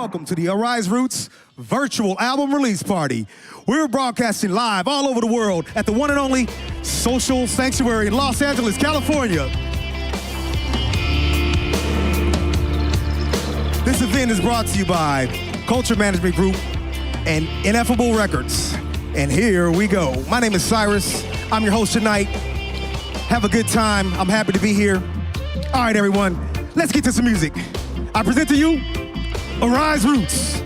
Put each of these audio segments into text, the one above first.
welcome to the Rize Roots virtual album release party. We're broadcasting live all over the world at the one and only Social Sanctuary in Los Angeles, California. This event is brought to you by Culture Management Group and Ineffable Records. And here we go. My name is Cyrus. I'm your host tonight. Have a good time. I'm happy to be here. All right, everyone, let's get to some music. I present to you Rize Roots.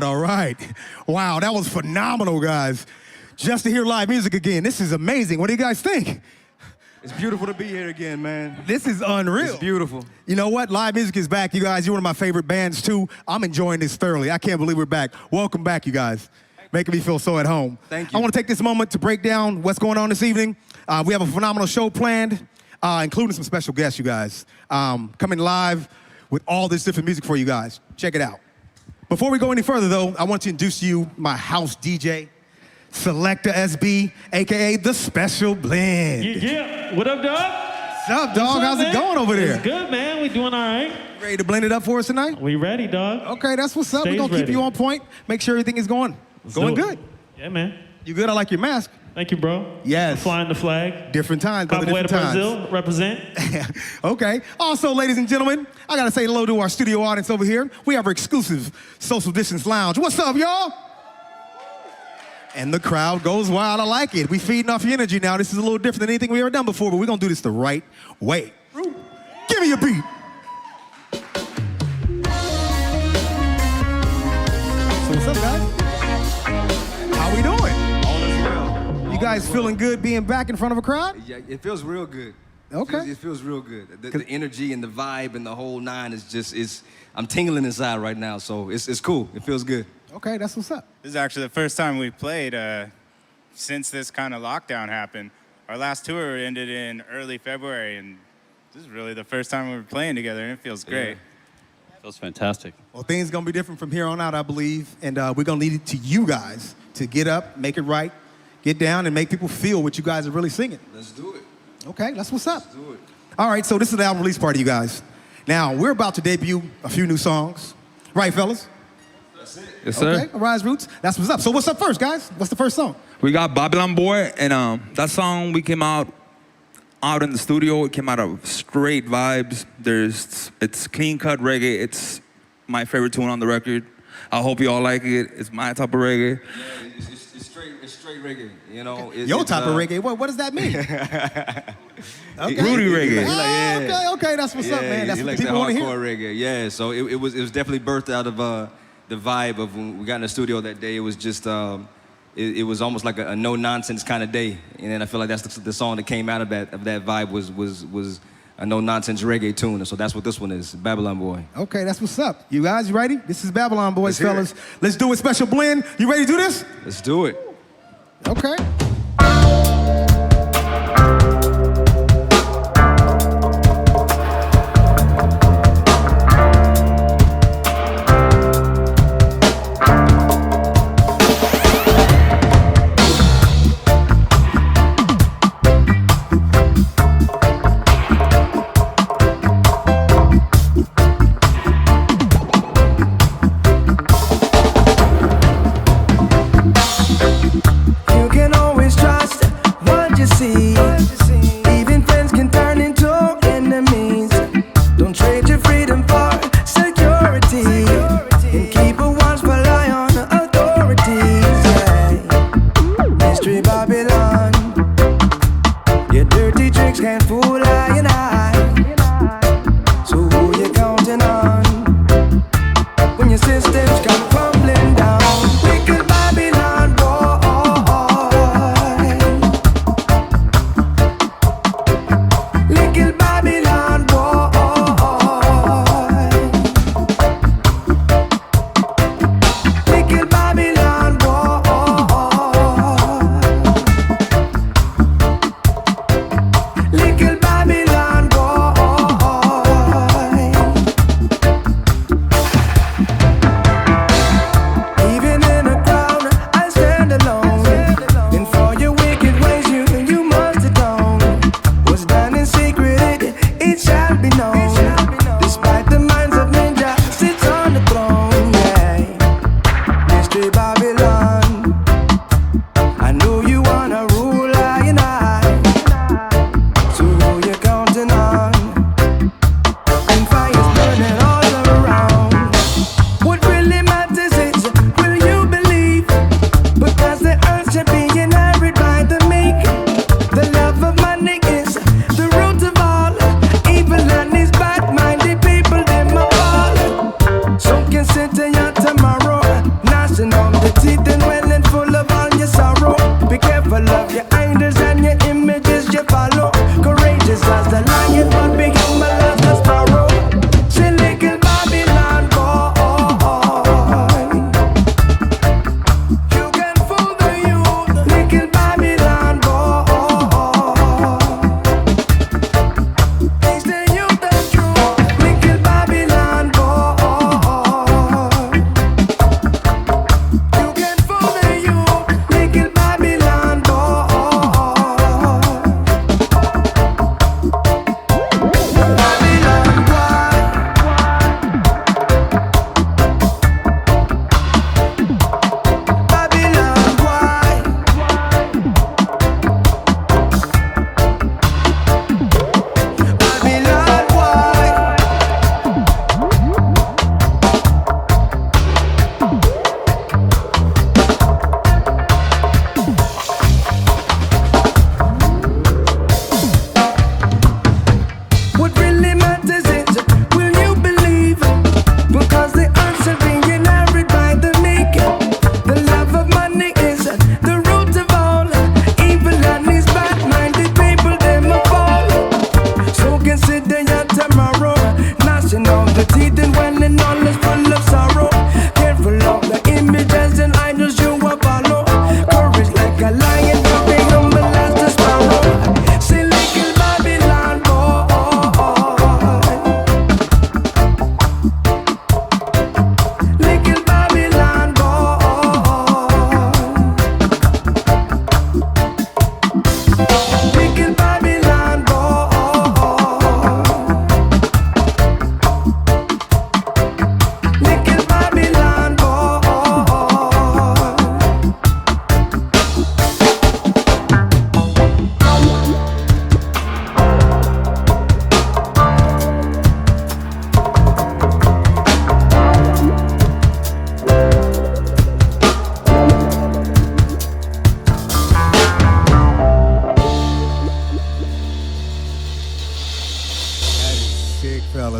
All right. Wow, that was phenomenal, guys. Just to hear live music again, this is amazing. What do you guys think? It's beautiful to be here again, man. This is unreal. It's beautiful. You know what? Live music is back, you guys. You're one of my favorite bands, too. I'm enjoying this thoroughly. I can't believe we're back. Welcome back, you guys. Making me feel so at home. Thank you. I want to take this moment to break down what's going on this evening. We have a phenomenal show planned, including some special guests, you guys. Coming live with all this different music for you guys. Check it out. Before we go any further, though, I want to introduce to you my house DJ, Selecta SB, a.k.a. The Special Blend. Yeah. What up, dog? What's up, dog? How's it going over there? It's good, man. We doing all right. Ready to blend it up for us tonight? We ready, dog. Okay, that's what's up. We're Stage going to keep ready. you on point. Make sure everything is going good. Yeah, man. You good? I like your mask. Thank you, bro. Yes. I'm flying the flag. Different times, brother, Way to different times. Brazil, represent. Okay. Also, ladies and gentlemen, I got to say hello to our studio audience over here. We have our exclusive social distance lounge. What's up, y'all? And the crowd goes wild. I like it. We feeding off your energy now. This is a little different than anything we ever done before, but we're going to do this the right way. Give me a beat. So what's up, guys? How we doing? All is well. You guys feeling good being back in front of a crowd? Yeah, it feels real good. Okay. It feels real good. The energy and the vibe and the whole nine is just, I'm tingling inside right now, so it's cool. It feels good. Okay, that's what's up. This is actually the first time we've played since this kind of lockdown happened. Our last tour ended in early February, and this is really the first time we're playing together, and it feels great. Yeah. Feels fantastic. Well, things gonna be different from here on out, I believe, and we're gonna need it to you guys to get up, make it right, get down, and make people feel what you guys are really singing. Let's do it. Okay, that's what's up. Let's do it. All right, so this is the album release party, you guys. Now, we're about to debut a few new songs. Right, fellas? Yes, sir. Okay, Rise Roots. That's what's up. So what's up first, guys? What's the first song? We got Babylon Boy, and that song we came out in the studio. It came out of straight vibes. It's clean cut reggae. It's my favorite tune on the record. I hope you all like it. It's my type of reggae. Yeah, it's straight reggae. You know, Your type of reggae. What does that mean? Okay. Rudy reggae. Okay, that's what's up, man. That's he what likes people that want to hardcore hear. reggae. Yeah, so it was definitely birthed out of the vibe of when we got in the studio that day. It was just it was almost like a no nonsense kind of day, and then I feel like that's the song that came out of that vibe was a no nonsense reggae tune. And so that's what this one is, Babylon Boy. Okay, that's what's up. You guys, you ready? This is Babylon Boys, Let's hear fellas. Let's do a special blend. You ready to do this? Let's do it. Okay. You can always trust what you see. Even friends can turn into enemies. Don't trade your freedom for security. And keep a watchful eye on the authorities. Yeah. Mystery Babylon. Your dirty tricks can't fool I and I. So who you counting on when your systems come crumbling down? Wicked Babylon boy.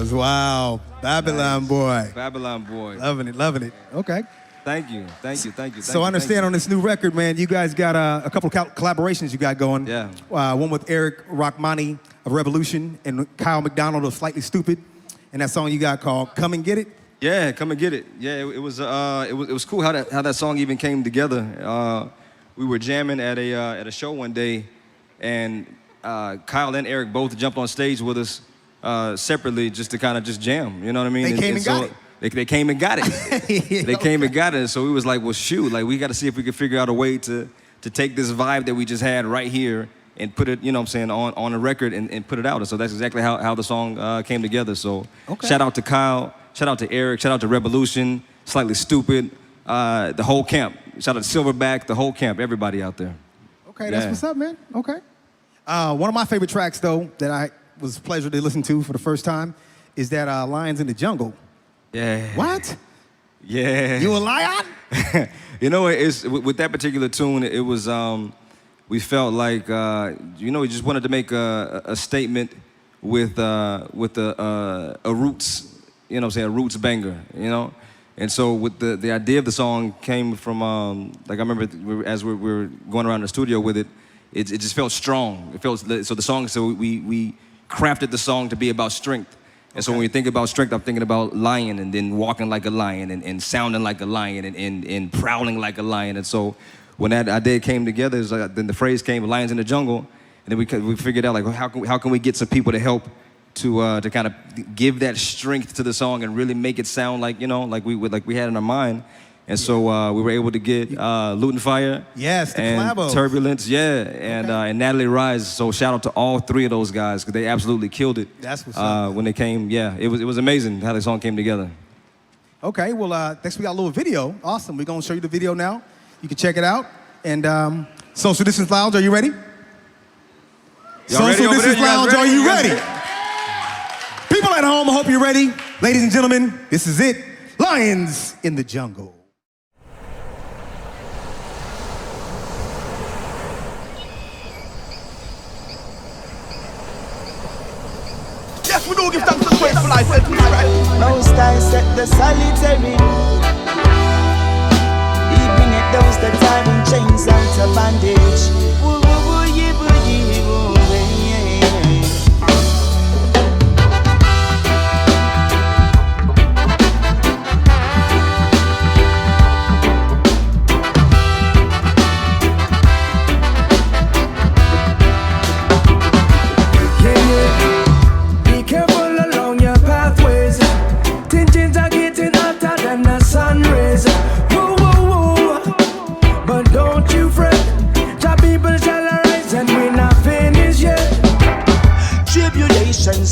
Bwoys. Wow. Babylon Boy. Babylon Boy. Loving it, loving it. Okay. Thank you, thank you, thank you. So I understand on this new record, man, you guys got a couple of collaborations you got going. Yeah. One with Rachmany of Rebelution and Kyle McDonald of Slightly Stoopid, and that song you got called "Come and Get It." Yeah, come and get it. Yeah, it was cool how that song even came together. We were jamming at a show one day, and Kyle and Eric both jumped on stage with us separately just to kind of just jam. You know what I mean? They came and got it. They came and got it. They came and got it. So we was like, well, shoot, like we got to see if we can figure out a way to take this vibe that we just had right here and put it, you know what I'm saying, on a record and put it out. And so that's exactly how the song came together. So shout out to Kyle, shout out to Eric, shout out to Rebelution, Slightly Stoopid, the whole camp. Shout out to Silverback, the whole camp, everybody out there. Okay, that's what's up, man. Okay. One of my favorite tracks, though, that I was a pleasure to listen to for the first time is that Lions in the Jungle. Yeah. What? Yeah. You a lion? You know, it's with that particular tune, it was, we felt like, you know, we just wanted to make a statement with a roots, you know what I'm saying, a roots banger, you know? And so with the idea of the song came from, like I remember as we were going around the studio with it, it just felt strong. It felt, so the song, so we crafted the song to be about strength. And so when you think about strength, I'm thinking about lion and then walking like a lion and sounding like a lion and prowling like a lion. And so when that idea came together, then the phrase came, lions in the jungle. And then we figured out, like, how can we get some people to help to kind of give that strength to the song and really make it sound like, you know, like we had in our mind. And so we were able to get Lutan, Fyah, yes, the and collabos. Turbulence, yeah, and Nattali, Rize. So shout out to all three of those guys because they absolutely killed it. That's what's up. When they came, yeah, it was amazing how the song came together. Okay, well, next we got a little video. Awesome. We're gonna show you the video now. You can check it out. And Social Distance Lounge, are you ready? Social Distance Lounge, are you ready? People at home, I hope you're ready. Ladies and gentlemen, this is it. Lions in the Jungle. Yes, we do give thanks to the grateful life. Most I set the solitary. He bring it those that time in chains out of bondage. Woo, woo, woo, yeah, woo, yeah, woo,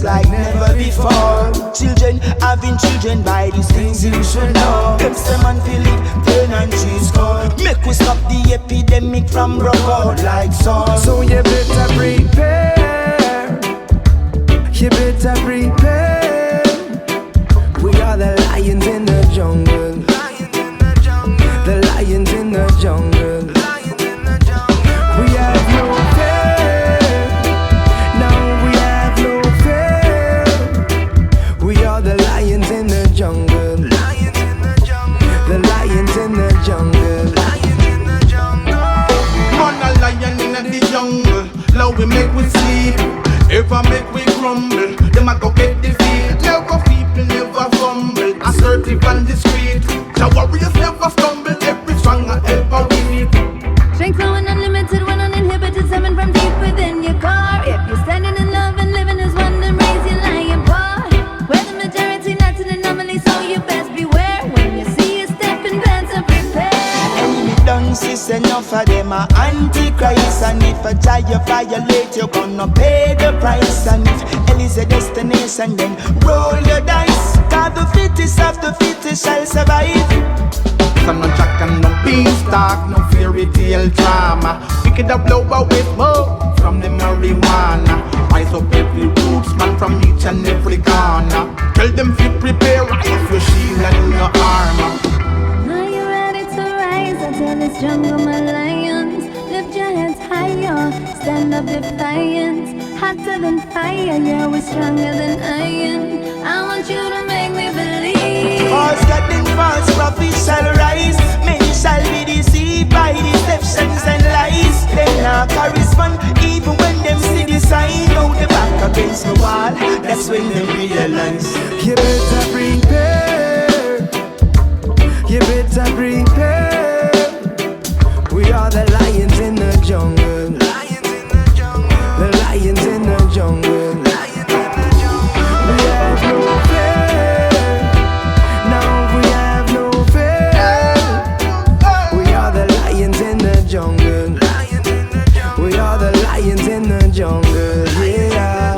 like never before. Children having children, by these things you should know. Them man feel it, pain and cheese core. Make we stop the epidemic from broke out like so. So you better prepare. You better prepare. We are the lions in the jungle. The lions in the jungle. We have no fear. Now we have no fear. We are the lions in the jungle. The lions in the jungle. Man a lion in the jungle. Love we make we sleep. If I make we crumble, them a go get defeat. Never people never fumble. Assertive and discreet. The warriors never stumble. Every strong and ever weak. Strength flowing unlimited when uninhibited. Summon from deep within your core. If you're standing in love and living as one, then raise your lion paw. We're the majority, not an anomaly, so you best beware. When you see a stepping plan to prepare. Enemy done sis, enough of them are antichrist. And if a child you violate, you're gonna pay the price. And if hell is a destination, then roll your dice. Cause the fittest of the fittest shall survive. Some no jack and no beanstalk, no fairy tale drama. Pick it up low away smoke from the marijuana. Rise up every roots man from each and every corner. Tell them if you prepare, rise your shield and your armor. Are you ready to rise? I tell this jungle, my lions. Lift your heads higher, stand up defiant. Hotter than fire, yeah, we're stronger than iron. I want you to make me believe. False God and false prophets shall rise. Many shall be deceived by deceptions and lies. They not correspond even when them see the sign. Now they back against the wall. That's when they realize. You better prepare. You better prepare. We are the lions in the jungle. Lions in the jungle. The lions in the jungle. Lions in the jungle. We have no fear. Now we have no fear. We are the lions in the jungle. Lions in the jungle. We are the lions in the jungle. Yeah.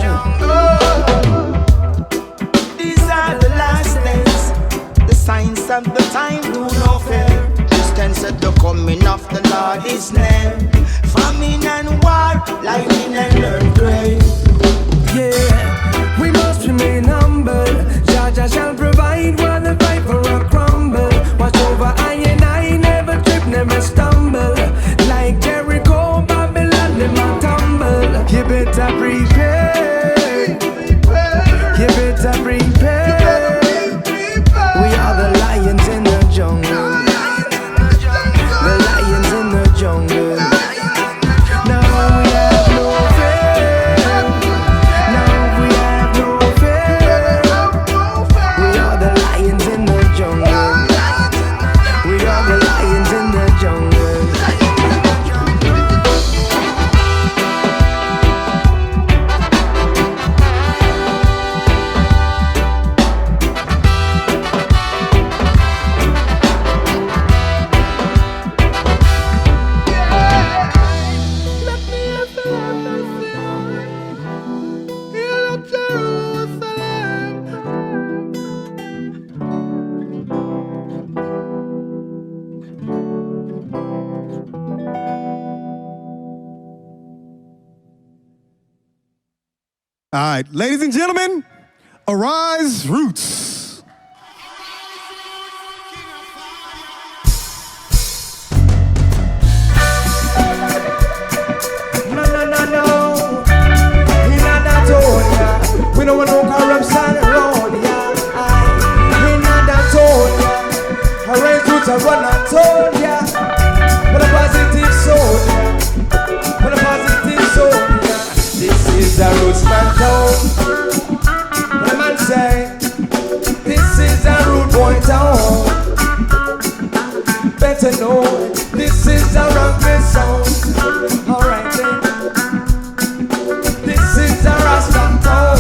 These are the last days. The signs of the time do no fear. At the coming of the Lord is near. Famine and war, lightning and earthquake. Yeah, we must remain humble. Jah shall provide while the viper will crumble. Watch over I and I, never trip, never stumble. Like Jericho, Babylon, them a tumble. You better prepare. You better prepare. We are the lions in the jungle. Jungle. Now we have no fear. Now we have no fear. We are the lions in the jungle. We are the lions in the jungle. All right, ladies and gentlemen, Arise Roots. No. In Anatolia, we don't want no corruption around ya. In Anatolia, Arise Roots are run Anatolia. What a positive soldier. What a positive soldier. This is a Rootsman town. What a man say? This is a rude boy town. Better know, this is a rugby song. Alright then. This is a Rasta town.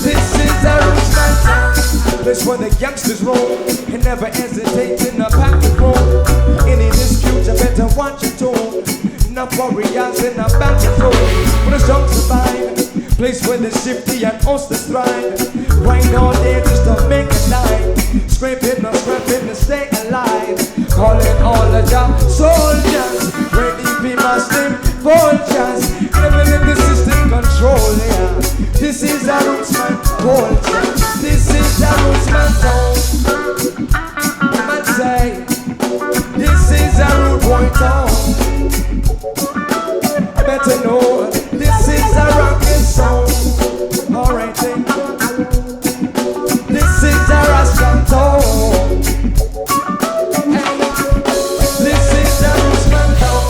This is a Rootsman town. Place where the youngsters roll and never hesitate in a packet roll. Any dispute, you better watch your tone. Enough warriors in a battle zone. When the strong survive, place where the shifty and hostess thrive. Right all day just to make a dime. Scraping or scrapping to stay alive. Calling all the job soldiers. Ready be Muslim vultures. Living in the system control, yeah. This is a Rootsman culture. This is a Rootsman town. Man say, this is a rude boy town. Better know, this is a rockin' song. Alright then. This is a Rasta town. This is a Rootsman town.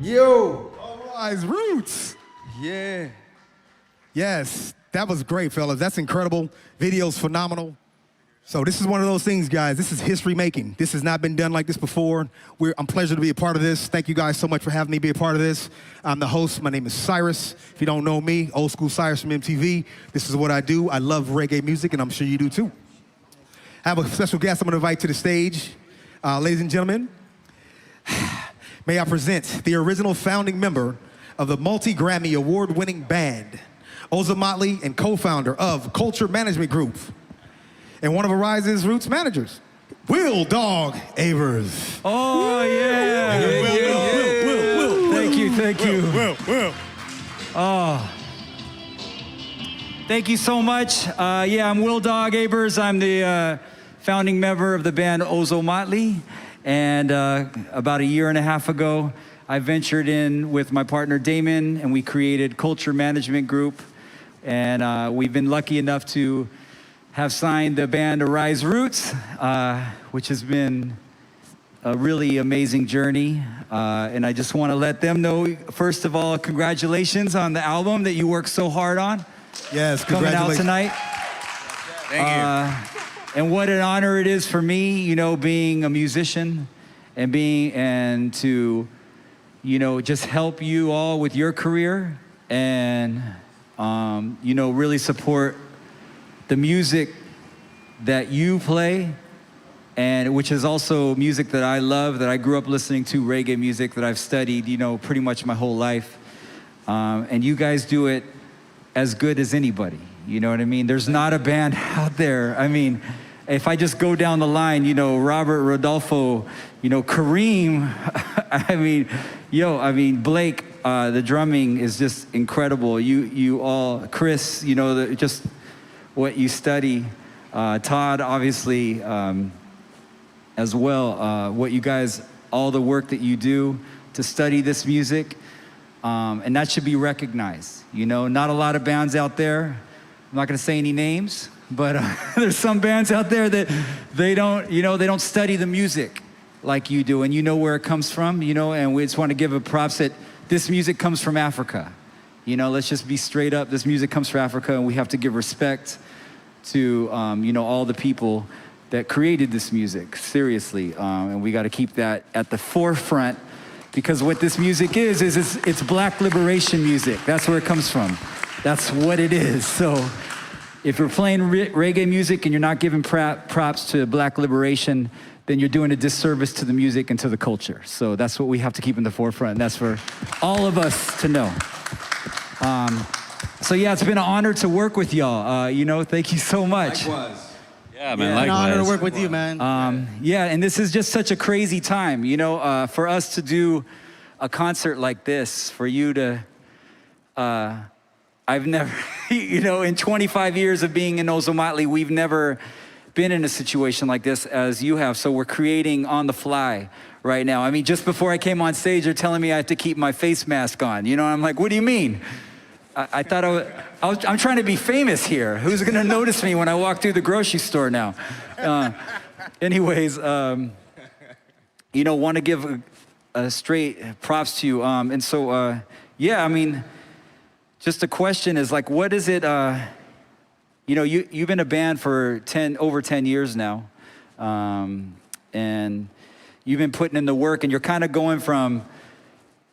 Yo. Rise Roots. Yeah. Yes, that was great, fellas. That's incredible. Video's phenomenal. So this is one of those things, guys. This is history making. This has not been done like this before. I'm pleased to be a part of this. Thank you guys so much for having me be a part of this. I'm the host. My name is Cyrus. If you don't know me, old school Cyrus from MTV. This is what I do. I love reggae music, and I'm sure you do too. I have a special guest I'm going to invite to the stage. Ladies and gentlemen, may I present the original founding member of the multi-Grammy award-winning band, Motley, and co-founder of Culture Management Group, and one of Rize's Roots managers, Will Dog Avers. Oh, yeah. Will. Thank you. Will. Oh. Thank you so much. I'm Will Dog Avers. I'm the founding member of the band Motley. And about a year and a half ago, I ventured in with my partner Damon, and we created Culture Management Group. And we've been lucky enough to have signed the band Rize Roots, which has been a really amazing journey. And I just want to let them know, first of all, congratulations on the album that you worked so hard on. Yes, coming out tonight. Thank you. And what an honor it is for me, you know, being a musician and to, you know, just help you all with your career and, you know, really support the music that you play, and which is also music that I love, that I grew up listening to, reggae music that I've studied, you know, pretty much my whole life. And you guys do it as good as anybody, you know what I mean? There's not a band out there. I mean, if I just go down the line, you know, Robert, Rodolfo, you know, Karim, I mean, Blake, the drumming is just incredible. You all, Chris, you know, just what you study. Todd, obviously, as well, what you guys, all the work that you do to study this music, and that should be recognized. You know, not a lot of bands out there, I'm not gonna say any names, but there's some bands out there that they don't study the music like you do, and you know where it comes from, you know, and we just want to give a props that this music comes from Africa. You know, let's just be straight up, this music comes from Africa, and we have to give respect to, you know, all the people that created this music, seriously, and we gotta keep that at the forefront, because what this music is it's Black liberation music. That's where it comes from. That's what it is. So if you're playing reggae music and you're not giving props to Black liberation, then you're doing a disservice to the music and to the culture. So that's what we have to keep in the forefront, and that's for all of us to know. So yeah, it's been an honor to work with y'all. You know, thank you so much. Likewise. Yeah, man, Yeah. likewise. An honor to work with you, man. Yeah, and this is just such a crazy time, you know, for us to do a concert like this, for you to, I've never, you know, in 25 years of being in Motley, we've never been in a situation like this as you have. So we're creating on the fly right now. I mean, just before I came on stage, they're telling me I have to keep my face mask on. You know, I'm like, what do you mean? I thought I'm trying to be famous here. Who's gonna notice me when I walk through the grocery store now? Anyways, you know, want to give a straight props to you. And so, yeah, I mean, just a question is like, what is it, you know, you've been a band for over 10 years now, and you've been putting in the work, and you're kind of going from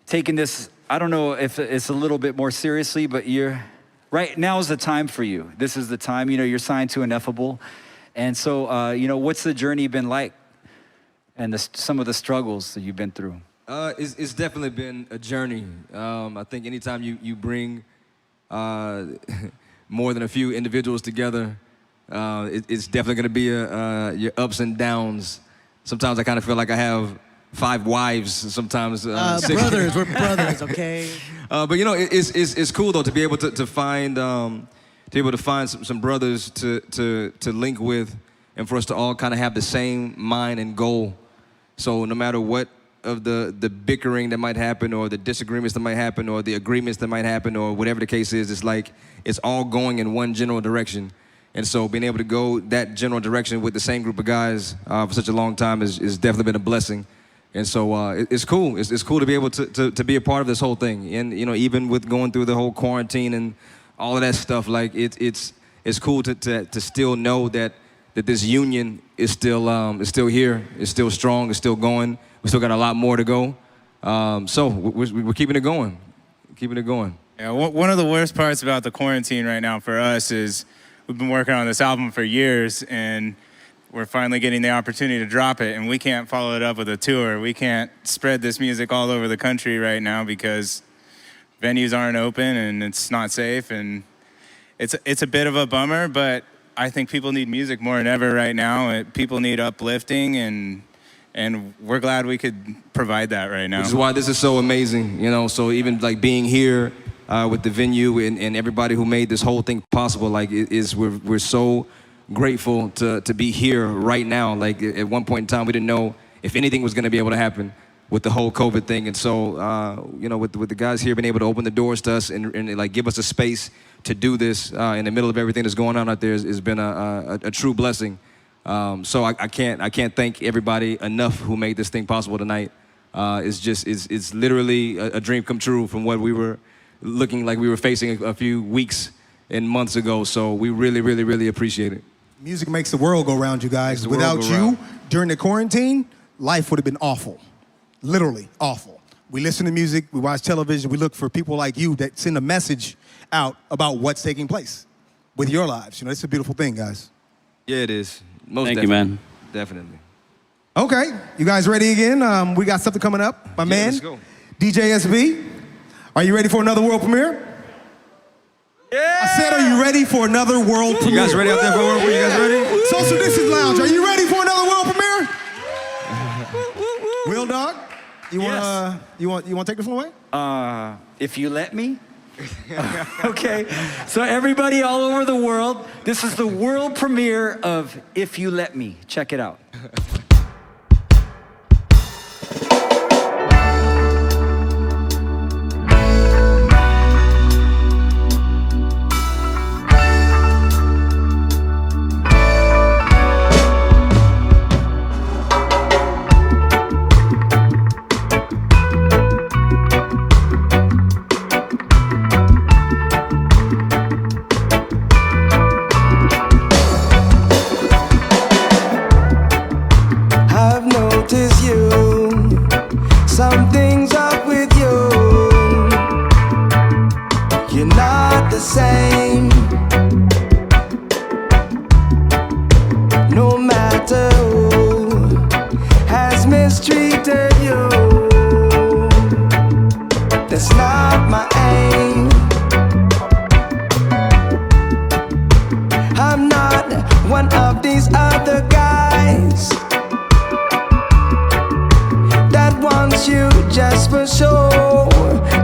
taking this, I don't know if it's a little bit more seriously, but right now is the time for you. This is the time, you know, you're signed to Ineffable. And so, you know, what's the journey been like, and some of the struggles that you've been through? It's definitely been a journey. I think anytime you bring more than a few individuals together, it's definitely gonna be your ups and downs. Sometimes I kind of feel like I have 5 wives, sometimes 6. Brothers, we're brothers, okay? But you know, it's cool though to be able to find some brothers to link with, and for us to all kind of have the same mind and goal. So no matter what of the bickering that might happen, or the disagreements that might happen, or the agreements that might happen, or whatever the case is, it's like it's all going in one general direction. And so being able to go that general direction with the same group of guys for such a long time is definitely been a blessing. And so it's cool. It's cool to be able to be a part of this whole thing. And you know, even with going through the whole quarantine and all of that stuff, like it's cool to still know that this union is still here, it's still strong, it's still going. We still got a lot more to go. So we're keeping it going, Yeah, one of the worst parts about the quarantine right now for us is we've been working on this album for years, and we're finally getting the opportunity to drop it, and we can't follow it up with a tour. We can't spread this music all over the country right now because venues aren't open and it's not safe, and it's a bit of a bummer, but I think people need music more than ever right now. People need uplifting, and we're glad we could provide that right now. Which is why this is so amazing, you know. So even like being here with the venue and everybody who made this whole thing possible, like we're so grateful to be here right now. Like at one point in time, we didn't know if anything was going to be able to happen with the whole COVID thing. And so, you know, with the guys here being able to open the doors to us and like give us a space to do this in the middle of everything that's going on out there has been a true blessing. So I can't thank everybody enough who made this thing possible tonight. It's literally a dream come true from what we were looking like we were facing a few weeks and months ago. So we really, really, really appreciate it. Music makes the world go round, you guys. Without you, during the quarantine, life would have been awful. Literally awful. We listen to music, we watch television, we look for people like you that send a message out about what's taking place with your lives. You know, it's a beautiful thing, guys. Yeah, it is. Most Thank definitely. you, man. Definitely. Okay, you guys ready again? We got something coming up. My man, let's go. DJ SB, are you ready for another world premiere? Yeah! I said, are you ready for another world premiere? You guys ready out there for a world premiere? You guys ready? Social Distance Lounge, are you ready for another world premiere? Will Dog, you want to take this one away? If you let me. Okay, so everybody all over the world, this is the world premiere of If You Let Me. Check it out. Something's up with you. You're not the same. No matter who has mistreated you, that's not my aim. I'm not one of these other guys that wants you just for show.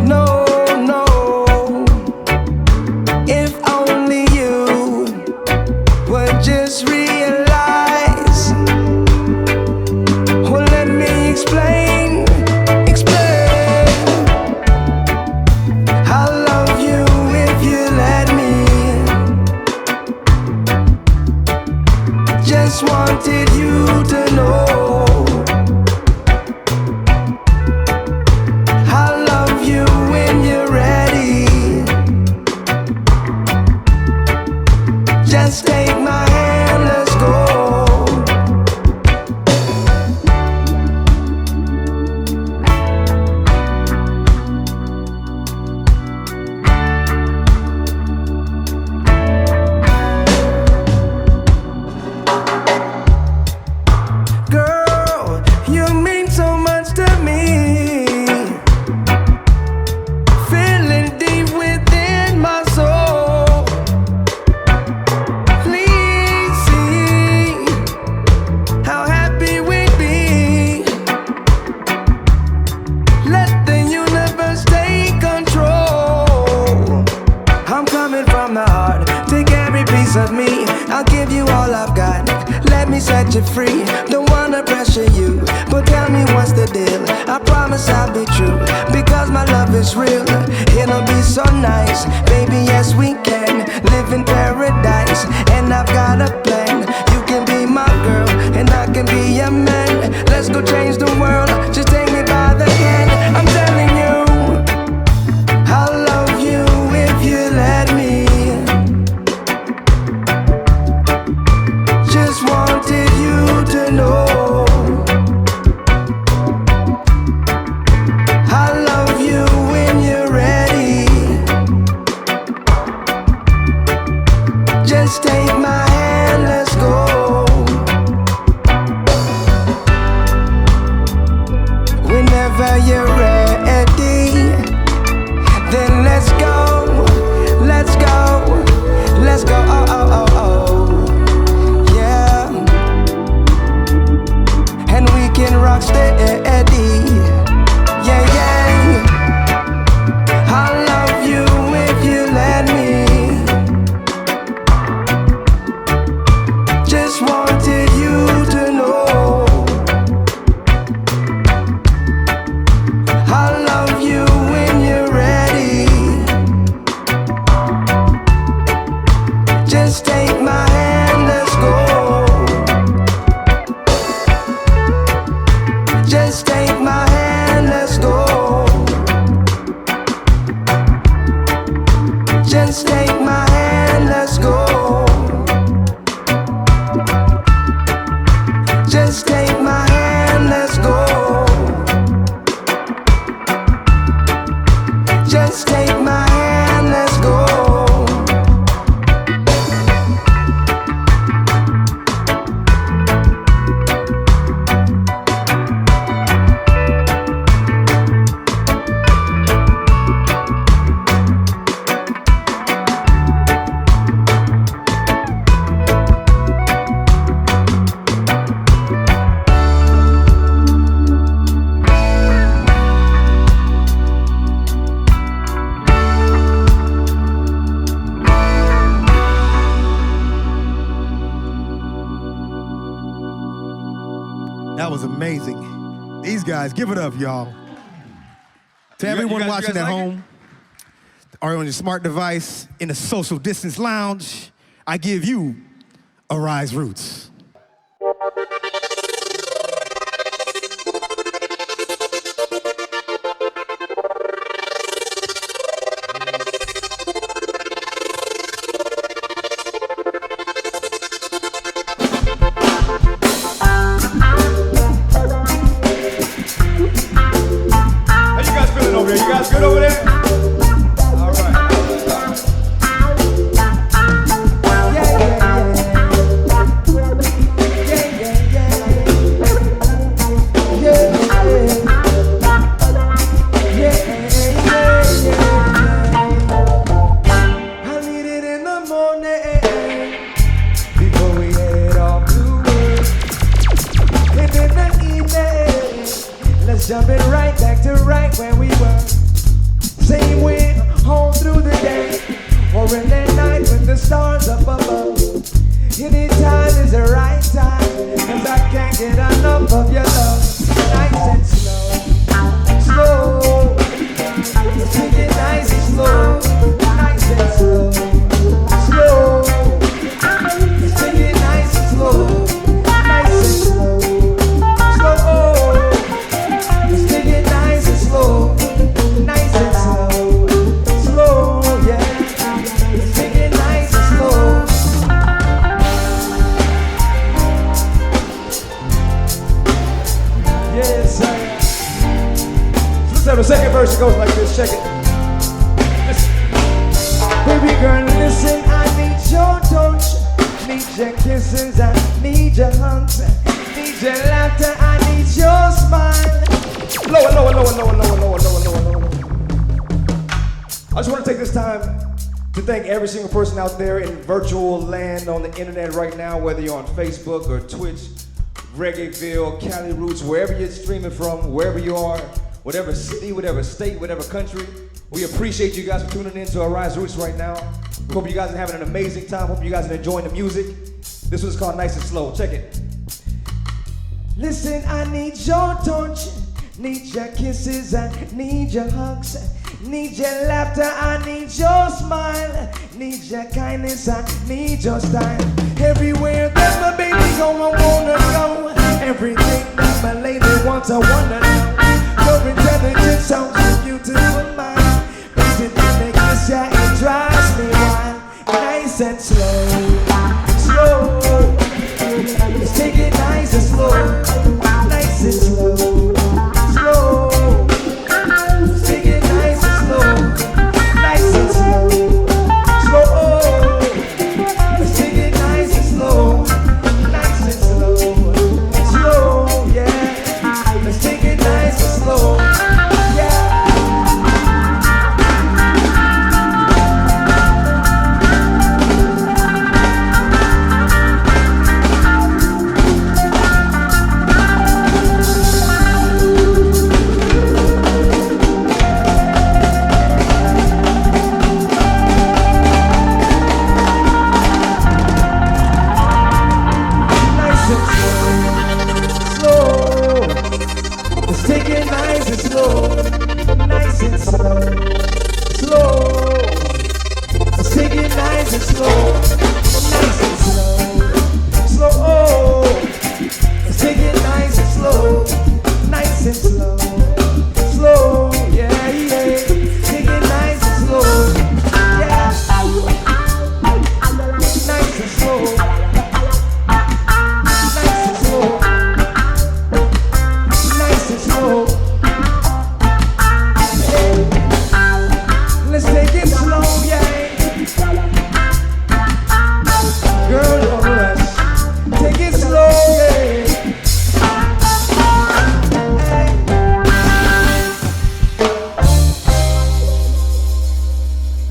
No, no. If only you would just realize. Well, let me explain. I love you if you let me. Just wanted you to know. Just take my hand, let's go. Girl, you mean so much to me. Feeling deep within my soul. Of me, I'll give you all I've got. Let me set you free. Don't wanna pressure you, but tell me what's the deal. I promise I'll be true, because my love is real. It'll be so nice, baby. Yes, we can live in paradise, and I've got a plan. You can be my girl, and I can be your man. Let's go change the world. Just Just take my hand, let's go. That was amazing. These guys, give it up, y'all. To everyone watching at home, or on your smart device, in a social distance lounge, I give you a Rize Roots. Every single person out there in virtual land on the internet right now, whether you're on Facebook or Twitch, Reggaeville, Cali Roots, wherever you're streaming from, wherever you are, whatever city, whatever state, whatever country, we appreciate you guys for tuning in to our Rize Roots right now. Hope you guys are having an amazing time. Hope you guys are enjoying the music. This one's called Nice and Slow. Check it. Listen, I need your touch, need your kisses, I need your hugs. Need your laughter, I need your smile. Need your kindness, I need your style. Everywhere that my baby go, I wanna go. Everything that my lady wants, I wanna know. Your intelligence sounds so beautiful, mind. Basically, make this, yeah, it drives me wild. Nice and slow, slow. Let's take it nice and slow, nice and slow, slow.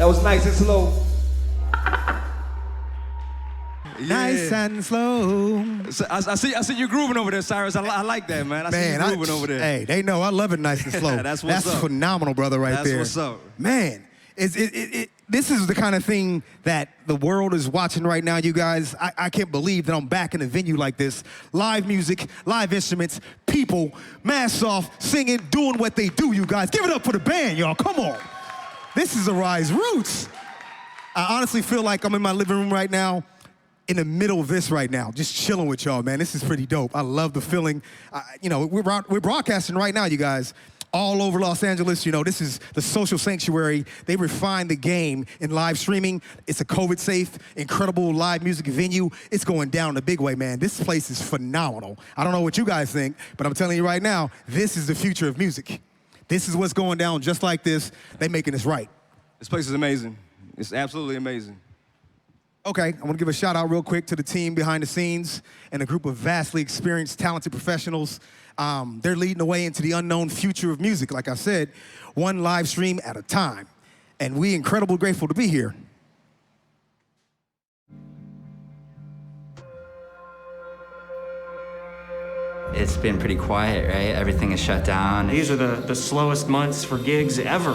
That was nice and slow. Nice and slow. So I see you grooving over there, Cyrus. I like that, man. I see you grooving over there. Hey, they know I love it nice and slow. That's what's up. Phenomenal, brother, right there. That's what's up. Man, this is the kind of thing that the world is watching right now, you guys. I can't believe that I'm back in a venue like this. Live music, live instruments, people, masks off, singing, doing what they do, you guys. Give it up for the band, y'all. Come on. This is a Rize Roots. I honestly feel like I'm in my living room right now, in the middle of this right now, just chilling with y'all, man. This is pretty dope. I love the feeling. You know, we're broadcasting right now, you guys, all over Los Angeles. You know, this is the social sanctuary. They refined the game in live streaming. It's a COVID-safe, incredible live music venue. It's going down in a big way, man. This place is phenomenal. I don't know what you guys think, but I'm telling you right now, this is the future of music. This is what's going down just like this. They making this right. This place is amazing. It's absolutely amazing. Okay, I want to give a shout out real quick to the team behind the scenes and a group of vastly experienced, talented professionals. They're leading the way into the unknown future of music, like I said, one live stream at a time. And we incredibly grateful to be here. It's been pretty quiet, right? Everything is shut down. These are the slowest months for gigs ever.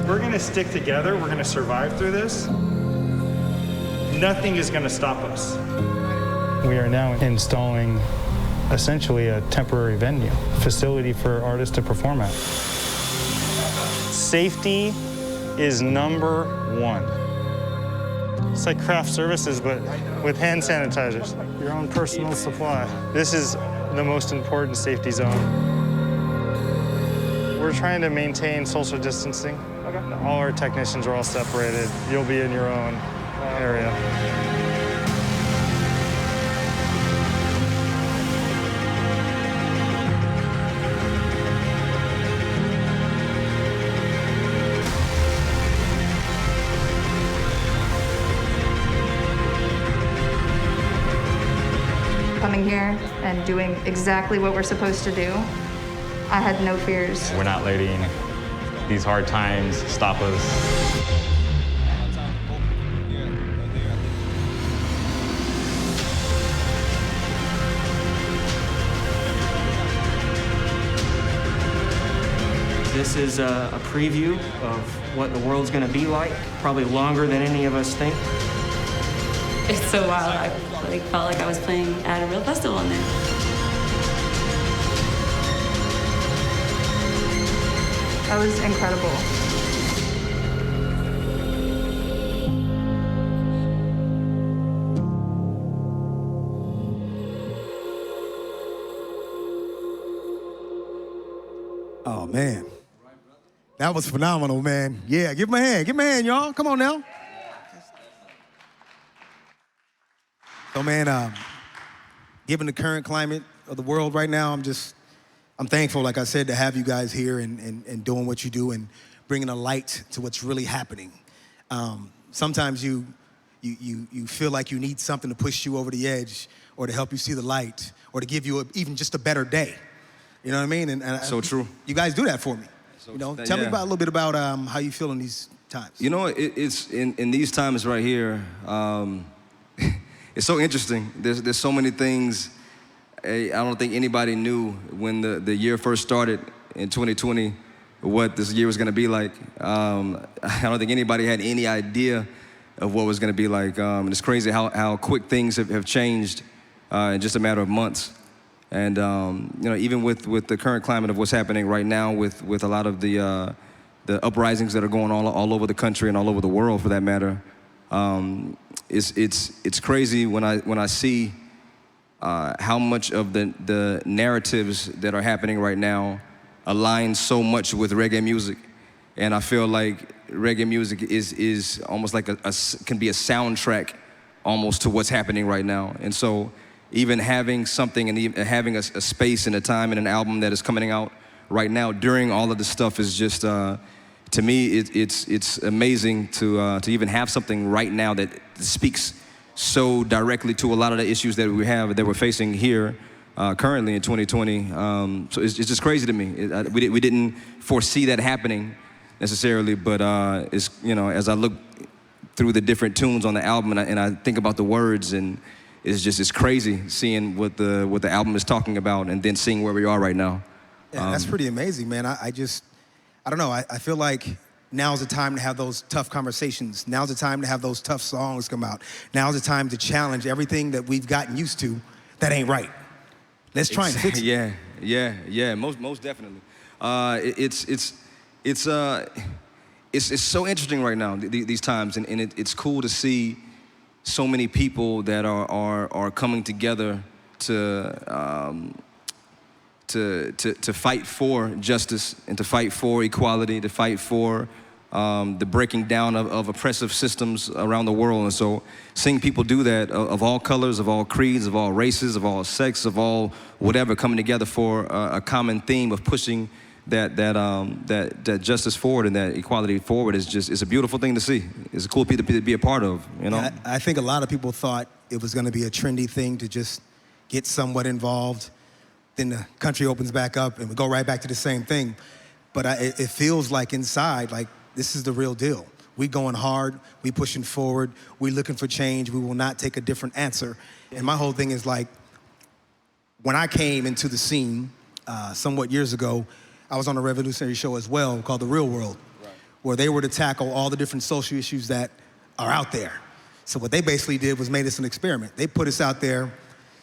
We're gonna stick together, we're gonna survive through this. Nothing is gonna stop us. We are now installing essentially a temporary venue, facility for artists to perform at. Safety is number one. It's like craft services, but with hand sanitizers. Your own personal supply. This is the most important safety zone. We're trying to maintain social distancing. Okay. All our technicians are all separated. You'll be in your own area. Coming here and doing exactly what we're supposed to do, I had no fears. We're not letting these hard times stop us. This is a preview of what the world's gonna be like, probably longer than any of us think. It's so wild. I felt like I was playing at a real festival in there. That was incredible. Oh, man. That was phenomenal, man. Yeah, give him a hand. Give him a hand, y'all. Come on now. So, man, given the current climate of the world right now, I'm thankful, like I said, to have you guys here and doing what you do and bringing a light to what's really happening. Sometimes you feel like you need something to push you over the edge or to help you see the light or to give you even just a better day. You know what I mean? And so true. You guys do that for me. Tell me a little bit about how you feel in these times. You know, it's in these times right here, it's so interesting. There's so many things I don't think anybody knew when the year first started in 2020 what this year was gonna be like. I don't think anybody had any idea of what it was gonna be like. And it's crazy how quick things have changed in just a matter of months. And you know, even with the current climate of what's happening right now with a lot of the uprisings that are going on all over the country and all over the world for that matter, it's crazy when I see how much of the narratives that are happening right now align so much with reggae music. And I feel like reggae music is almost like can be a soundtrack almost to what's happening right now. And so even having something and even having a space and a time and an album that is coming out right now during all of this stuff is just, to me, it's amazing to even have something right now that speaks so directly to a lot of the issues that we're facing here currently in 2020. So it's just crazy to me. We didn't foresee that happening necessarily, but it's, you know, as I look through the different tunes on the album and I think about the words, and it's crazy seeing what the album is talking about and then seeing where we are right now. Yeah, that's pretty amazing, man. I don't know. I feel like now's the time to have those tough conversations. Now's the time to have those tough songs come out. Now's the time to challenge everything that we've gotten used to that ain't right. Let's try and fix it. Yeah, most definitely. It's so interesting right now, these times, and it's cool to see so many people that are coming together to fight for justice and to fight for equality, to fight for the breaking down of oppressive systems around the world. And so seeing people do that of all colors, of all creeds, of all races, of all sex, of all whatever, coming together for a common theme of pushing that justice forward and that equality forward is a beautiful thing to see. It's a cool thing to be a part of, you know? Yeah, I think a lot of people thought it was gonna be a trendy thing to just get somewhat involved. Then the country opens back up and we go right back to the same thing. But it feels like inside, like this is the real deal. We going hard, we pushing forward, we looking for change, we will not take a different answer. And my whole thing is like, when I came into the scene somewhat years ago, I was on a revolutionary show as well called The Real World, where they were to tackle all the different social issues that are out there. So what they basically did was made us an experiment. They put us out there,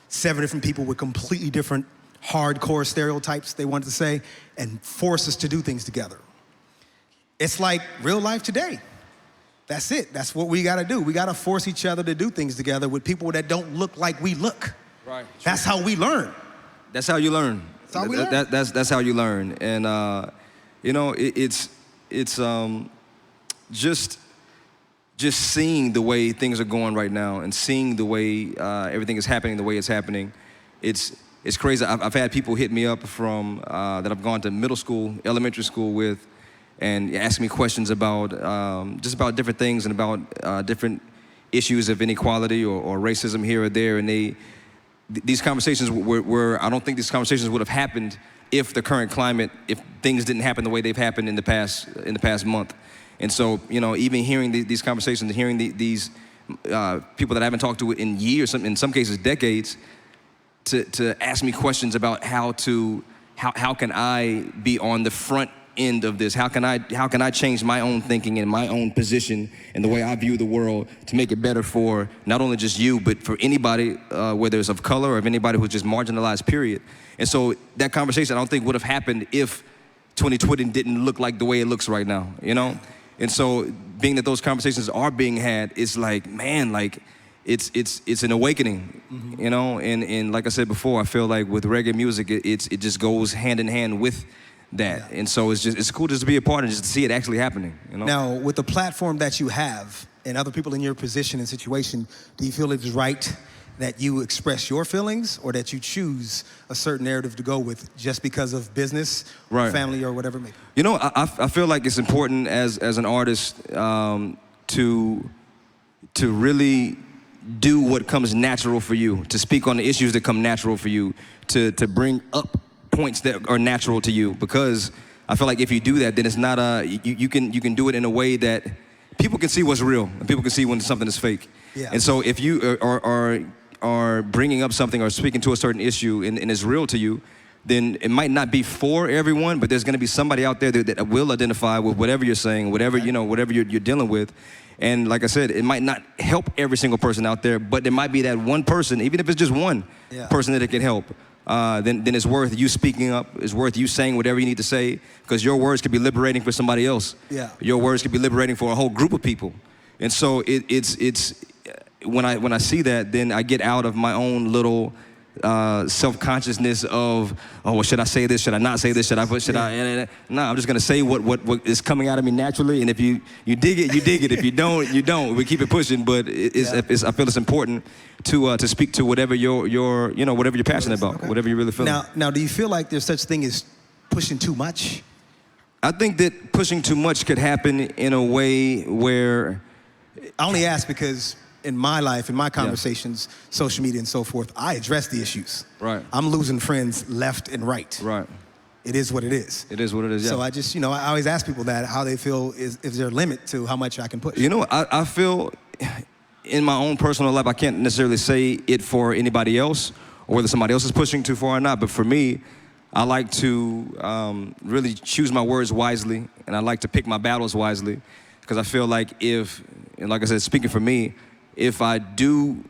7 different people with completely different hardcore stereotypes, they wanted to say, and force us to do things together. It's like real life today. That's it. That's what we gotta do. We gotta force each other to do things together with people that don't look like we look. Right. That's how we learn. That's how you learn. That's how we learn. That's how you learn. And you know, it's just seeing the way things are going right now and seeing the way everything is happening the way it's happening. It's crazy. I've had people hit me up from that I've gone to middle school, elementary school with, and ask me questions about just about different things and about different issues of inequality or racism here or there. And these conversations were I don't think these conversations would have happened if the current climate, if things didn't happen the way they've happened in the past month. And so, you know, even hearing these conversations and hearing these people that I haven't talked to in years, in some cases decades, to ask me questions about how can I be on the front end of this? How can I change my own thinking and my own position and the way I view the world to make it better for not only just you, but for anybody, whether it's of color or of anybody who's just marginalized, period. And so that conversation I don't think would have happened if 2020 didn't look like the way it looks right now, you know? And so being that those conversations are being had, it's like, man, like, it's an awakening, you know? And like I said before, I feel like with reggae music, it just goes hand in hand with that. And so it's cool just to be a part and just to see it actually happening, you know? Now, with the platform that you have and other people in your position and situation, do you feel it's right that you express your feelings or that you choose a certain narrative to go with just because of business, or family, or whatever it may be? You know, I feel like it's important as an artist to really do what comes natural for you, to speak on the issues that come natural for you, to bring up points that are natural to you, because I feel like if you do that, then it's not you can do it in a way that people can see what's real and people can see when something is fake. Yeah. And so if you are bringing up something or speaking to a certain issue and it's real to you, then it might not be for everyone, but there's going to be somebody out there that will identify with whatever you're saying, whatever whatever you're dealing with. And like I said, it might not help every single person out there, but there might be that one person, even if it's just one person that it can help. Then it's worth you speaking up. It's worth you saying whatever you need to say, because your words could be liberating for somebody else. Yeah. Your words could be liberating for a whole group of people. And so it's when I see that, then I get out of my own little self-consciousness of, oh, well, should I say this? Should I not say this? Should I? No, I'm just gonna say what is coming out of me naturally. And if you dig it, you dig it. If you don't, you don't. We keep it pushing. But I feel it's important to speak to whatever whatever you're passionate about, whatever you really feel. Now, do you feel like there's such thing as pushing too much? I think that pushing too much could happen in a way where. I only ask because in my life, in my conversations, social media and so forth, I address the issues. Right. I'm losing friends left and right. Right. It is what it is. It is what it is, yeah. So I just, I always ask people that, how they feel, is there a limit to how much I can push? You know, I feel in my own personal life, I can't necessarily say it for anybody else or whether somebody else is pushing too far or not, but for me, I like to really choose my words wisely, and I like to pick my battles wisely, because I feel like and like I said, speaking for me, if I do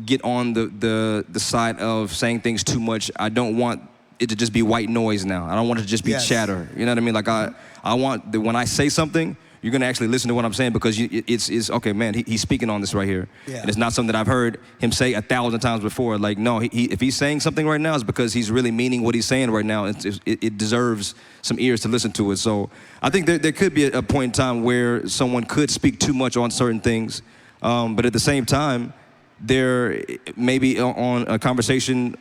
get on the side of saying things too much, I don't want it to just be white noise now. I don't want it to just be chatter. You know what I mean? Like I want when I say something, you're gonna actually listen to what I'm saying, because it's okay, man, he's speaking on this right here. Yeah. And it's not something that I've heard him say 1,000 times before. Like, no, if he's saying something right now, it's because he's really meaning what he's saying right now. It deserves some ears to listen to it. So I think there could be a point in time where someone could speak too much on certain things. But at the same time, there maybe on conversation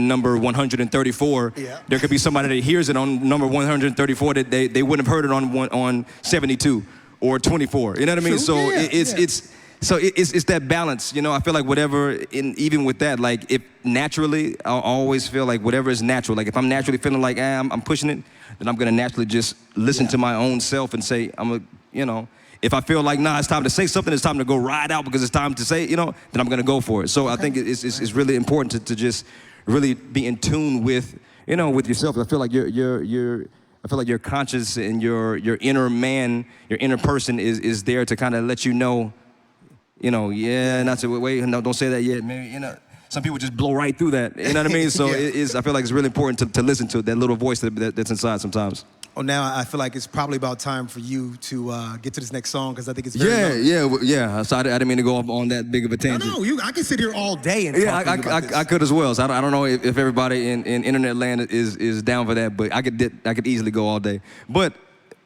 number 134, there could be somebody that hears it on number 134 that they wouldn't have heard it on 72 or 24. You know what I mean? So it's that balance. You know, I feel like whatever, even with that, like if naturally, I always feel like whatever is natural. Like if I'm naturally feeling like I'm pushing it, then I'm gonna naturally just listen to my own self and say if I feel like, it's time to say something, it's time to go ride out because it's time to say, then I'm gonna go for it. So I think it's really important to just really be in tune with, with yourself. I feel like your conscious and your inner man, your inner person is there to kind of let you know, not to wait, no, don't say that yet. Maybe, some people just blow right through that. You know what I mean? So I feel like it's really important to listen to that little voice that's inside sometimes. Oh, now I feel like it's probably about time for you to get to this next song, because I think it's very yeah. So I didn't mean to go up on that big of a tangent. No, I can sit here all day and talk to you about this. I could as well. So I don't know if everybody in internet land is down for that, but I could easily go all day. But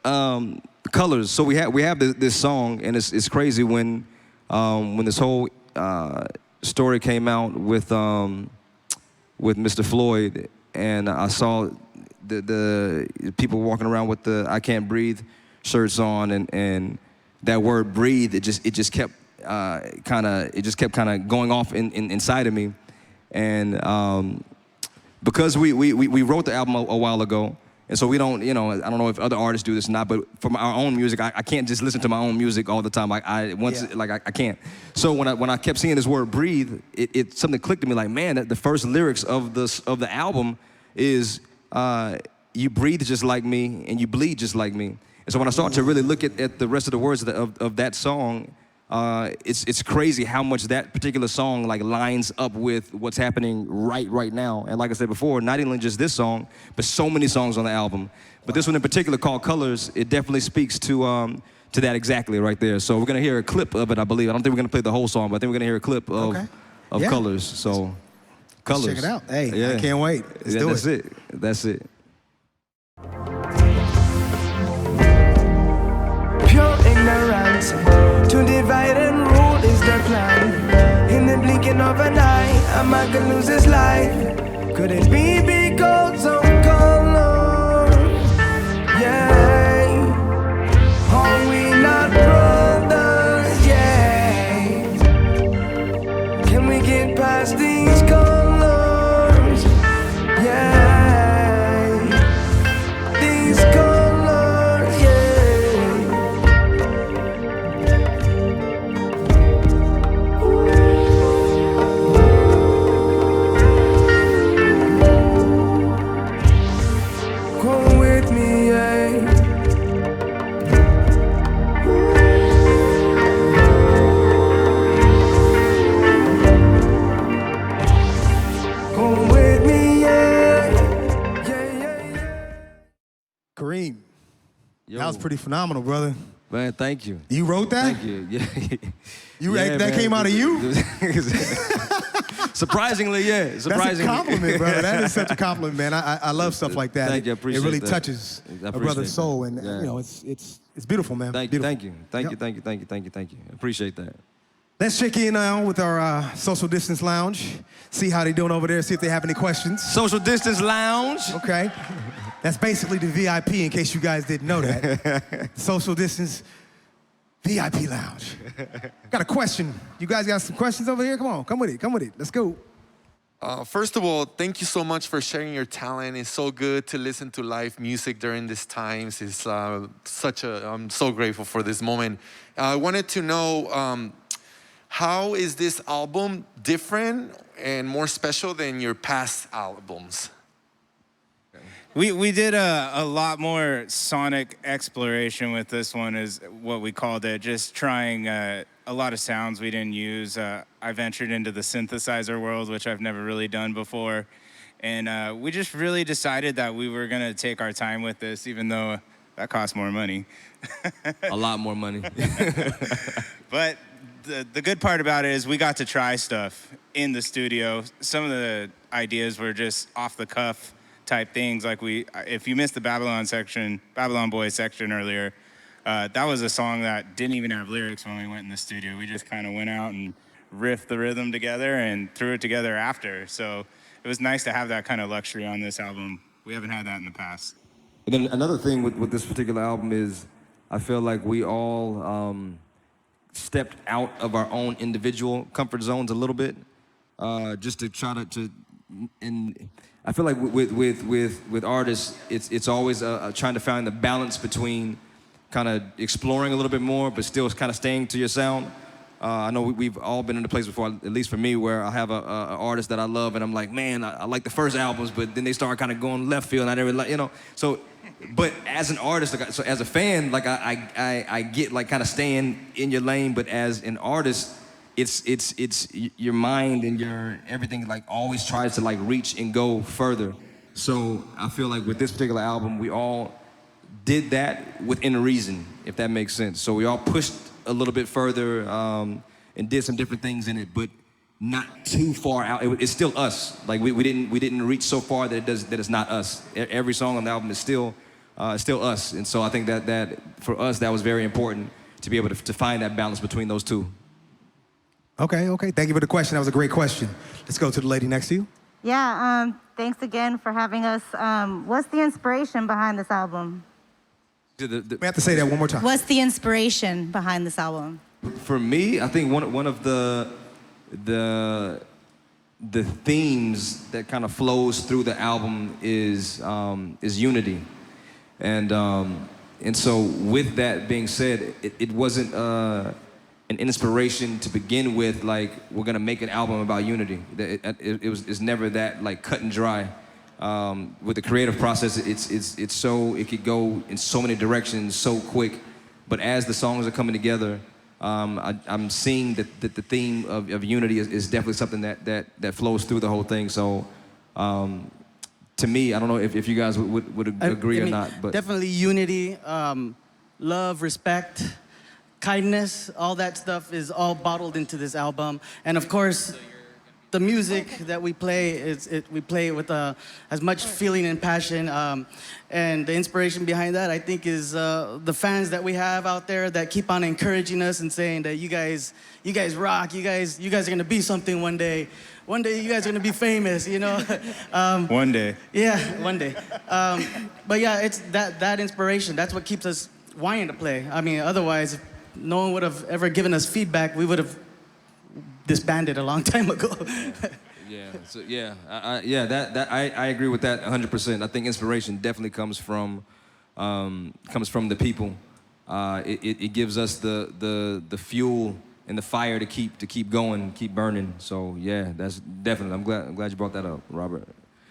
colors. So we have this song, and it's crazy when this whole story came out with Mr. Floyd, and I saw the people walking around with the "I Can't Breathe" shirts on, and that word "breathe" it just kept kind of going off inside of me, and because we wrote the album a while ago, and so we don't, I don't know if other artists do this or not, but for our own music, I can't just listen to my own music all the time. I can't. So when I kept seeing this word "breathe," it something clicked to me, like, man, that the first lyrics of the album is. You breathe just like me, and you bleed just like me. And so when I start to really look at the rest of the words of that song, it's crazy how much that particular song like lines up with what's happening right now. And like I said before, not even just this song, but so many songs on the album. But this one in particular, called "Colors," it definitely speaks to that exactly right there. So we're gonna hear a clip of it, I believe. I don't think we're gonna play the whole song, but I think we're gonna hear a clip of "Colors." So. Colors. Let's check it out. Hey, I can't wait. Let's do it. That's it. Pure ignorance to divide and rule is the plan. In the blinking of an eye, a man can lose his life. Could it be because of color? Yeah. Are we not brothers? Yeah. Can we get past these colors? Karim, that was pretty phenomenal, brother. Man, thank you. You wrote that? Thank you. That came out of you? Surprisingly, yeah. That's a compliment, brother. That is such a compliment, man. I love stuff like that. Thank you. I appreciate it. Really that. touches a brother's soul, and it's beautiful, man. Thank you. Thank you. I appreciate that. Let's check in now with our social distance lounge. See how they doing over there. See if they have any questions. Social distance lounge. Okay. That's basically the VIP, in case you guys didn't know that. Social distance VIP Lounge. Got a question. You guys got some questions over here? Come on, come with it. Let's go. First of all, thank you so much for sharing your talent. It's so good to listen to live music during these times. It's I'm so grateful for this moment. I wanted to know, how is this album different and more special than your past albums? We did a lot more sonic exploration with this one, is what we called it. Just trying a lot of sounds we didn't use. I ventured into the synthesizer world, which I've never really done before. And we just really decided that we were gonna take our time with this, even though that costs more money. A lot more money. But the good part about it is we got to try stuff in the studio. Some of the ideas were just off the cuff type things. Like if you missed the Babylon Bwoy section earlier, that was a song that didn't even have lyrics when we went in the studio. We just kind of went out and riffed the rhythm together and threw it together after. So it was nice to have that kind of luxury on this album. We haven't had that in the past. And then another thing with this particular album is I feel like we all stepped out of our own individual comfort zones a little bit, just to try to and I feel like with artists, it's always trying to find the balance between kind of exploring a little bit more, but still kind of staying to your sound. I know we've all been in a place before, at least for me, where I have an artist that I love, and I'm like, man, I like the first albums, but then they start kind of going left field, and I never like, So, but as an artist, so as a fan, like I get like kind of staying in your lane, but as an artist, it's your mind and your everything like always tries to like reach and go further. So I feel like with this particular album, we all did that within reason, if that makes sense. So we all pushed a little bit further and did some different things in it, but not too far out. It's still us. Like we didn't reach so far that it's not us. Every song on the album is still us. And so I think that for us that was very important to be able to find that balance between those two. Okay. Thank you for the question. That was a great question. Let's go to the lady next to you. Yeah, thanks again for having us. What's the inspiration behind this album? We have to say that one more time. What's the inspiration behind this album? For me, I think one of the themes that kind of flows through the album is unity, and so with that being said, it wasn't an inspiration to begin with. Like we're gonna make an album about unity. It's never that like cut and dry. With the creative process, it's so it could go in so many directions so quick, but as the songs are coming together, I'm seeing that the theme of unity is definitely something that flows through the whole thing. So to me, I don't know if you guys would agree or not, but definitely unity, love, respect, kindness, all that stuff is all bottled into this album. And of course, the music that we play we play with as much feeling and passion, and the inspiration behind that I think is the fans that we have out there that keep on encouraging us and saying that you guys rock, you guys are gonna be something one day. One day you guys are gonna be famous, One day. Yeah, one day. But yeah, it's that inspiration. That's what keeps us wanting to play. I mean, otherwise, if no one would have ever given us feedback, we would have disbanded a long time ago. I agree with that 100%. I think inspiration definitely comes from the people. It gives us the fuel and the fire to keep going, keep burning. So yeah, that's definitely. I'm glad you brought that up, Robert.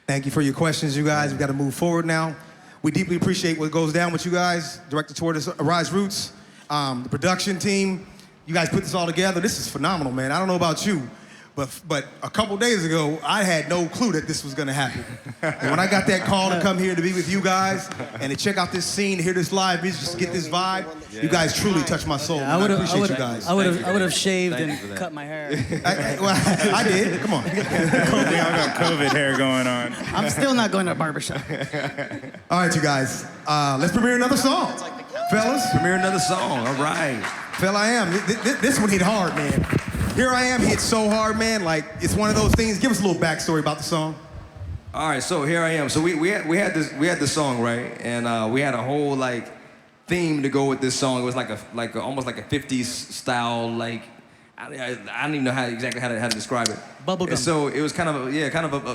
Thank you for your questions, you guys. We've got to move forward now. We deeply appreciate what goes down with you guys. Director toward Rise Roots, the production team. You guys put this all together. This is phenomenal, man. I don't know about you, but a couple days ago, I had no clue that this was gonna happen. And when I got that call to come here to be with you guys and to check out this scene, to hear this live music, just to get this vibe, you guys truly touched my soul. I appreciate you guys. I would have shaved and cut my hair. I did. Come on. I got COVID hair going on. I'm still not going to a barbershop. All right, you guys. Let's premiere another song. Fellas, premiere another song. All right. Fell I Am. This one hit hard, man. Here I Am hit so hard, man. Like, it's one of those things. Give us a little backstory about the song. All right, so Here I Am. So we had this song, right? And we had a whole like theme to go with this song. It was like almost like a 50s style, like I don't even know exactly how to describe it. Bubblegum. So it was kind of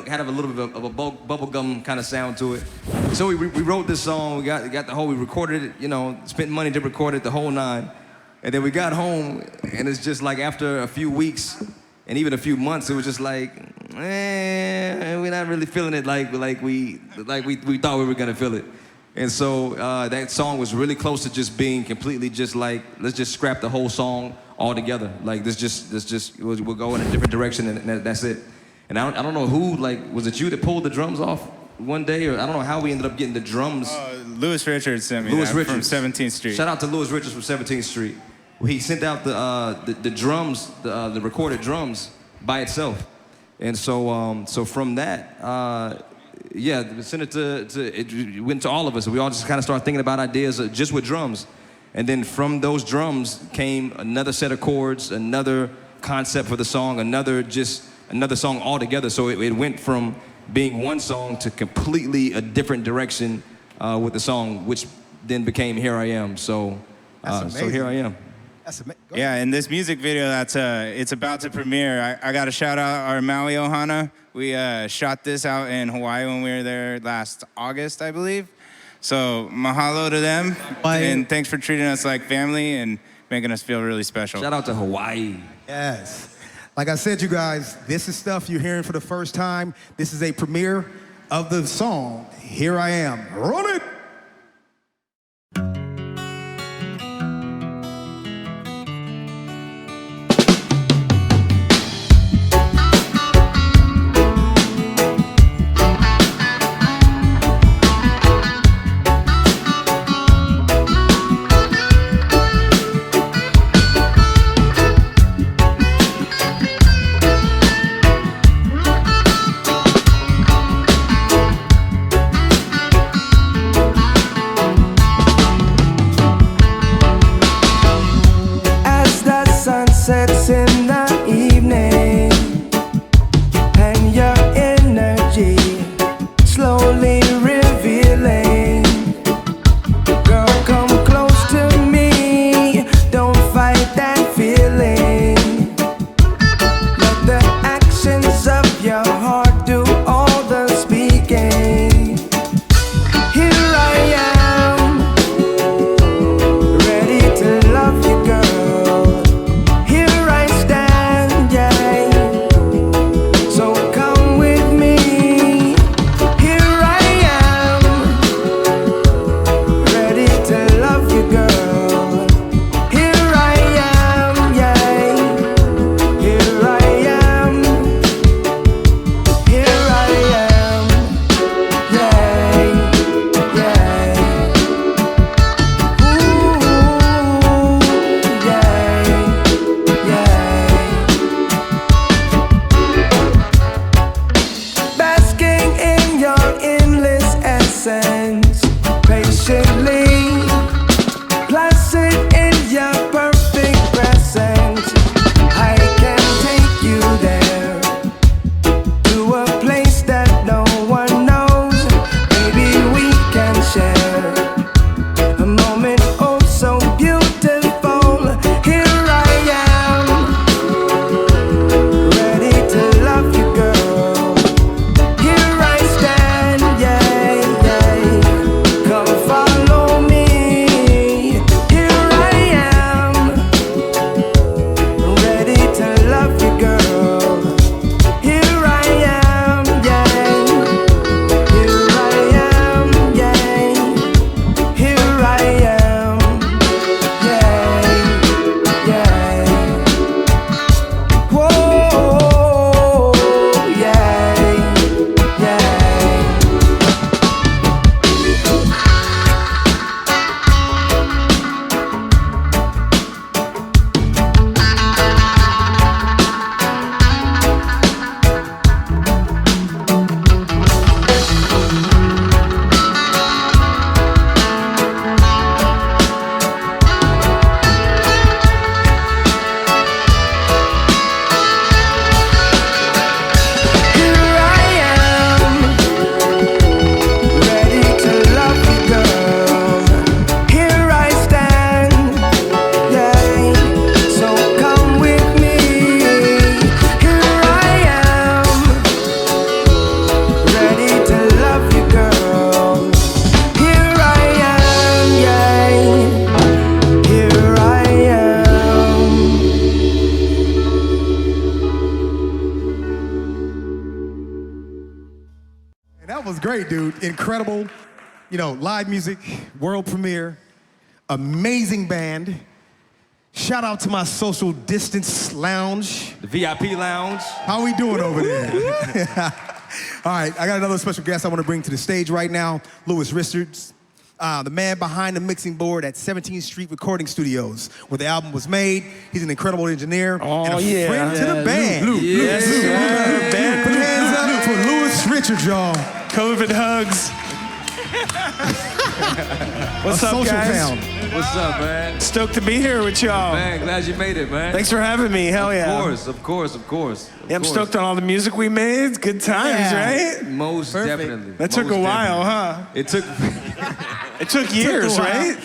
had a little bit of a bubblegum kind of sound to it. So we wrote this song. We recorded it. You know, spent money to record it, the whole nine. And then we got home, and it's just like after a few weeks and even a few months, it was just like, we're not really feeling it like we thought we were gonna feel it. And so that song was really close to just being completely just like, let's just scrap the whole song all together. Like we'll go in a different direction, and that's it. And I don't know who, like, was it you that pulled the drums off one day, or I don't know how we ended up getting the drums. Louis Richards sent me that from 17th Street. Shout out to Louis Richards from 17th Street. He sent out the drums, the recorded drums by itself. And so from that, we sent it it went to all of us. We all just kind of started thinking about ideas just with drums. And then from those drums came another set of chords, another concept for the song, another song altogether. So it went from being one song to completely a different direction with the song, which then became Here I Am. So here I am. Yeah, in this music video that's it's about to premiere, I got to shout out our Maui Ohana. We shot this out in Hawaii when we were there last August, I believe. So mahalo to them, and thanks for treating us like family and making us feel really special. Shout out to Hawaii. Yes. Like I said, you guys, this is stuff you're hearing for the first time. This is a premiere of the song, Here I Am. Run it! That was great, dude. Incredible. You know, live music, world premiere, amazing band. Shout out to my social distance lounge. The VIP lounge. How we doing over there? All right, I got another special guest I want to bring to the stage right now, Louis Richards, the man behind the mixing board at 17th Street Recording Studios, where the album was made. He's an incredible engineer and a friend to the band. Put your hands up for Louis Richards, y'all. COVID hugs. What's up, guys? What's up, man? Stoked to be here with y'all. Man, glad you made it, man. Thanks for having me. Hell yeah. Of course. Yeah, I'm stoked on all the music we made. Good times, right? Most definitely. That took a while, huh? It took years, right?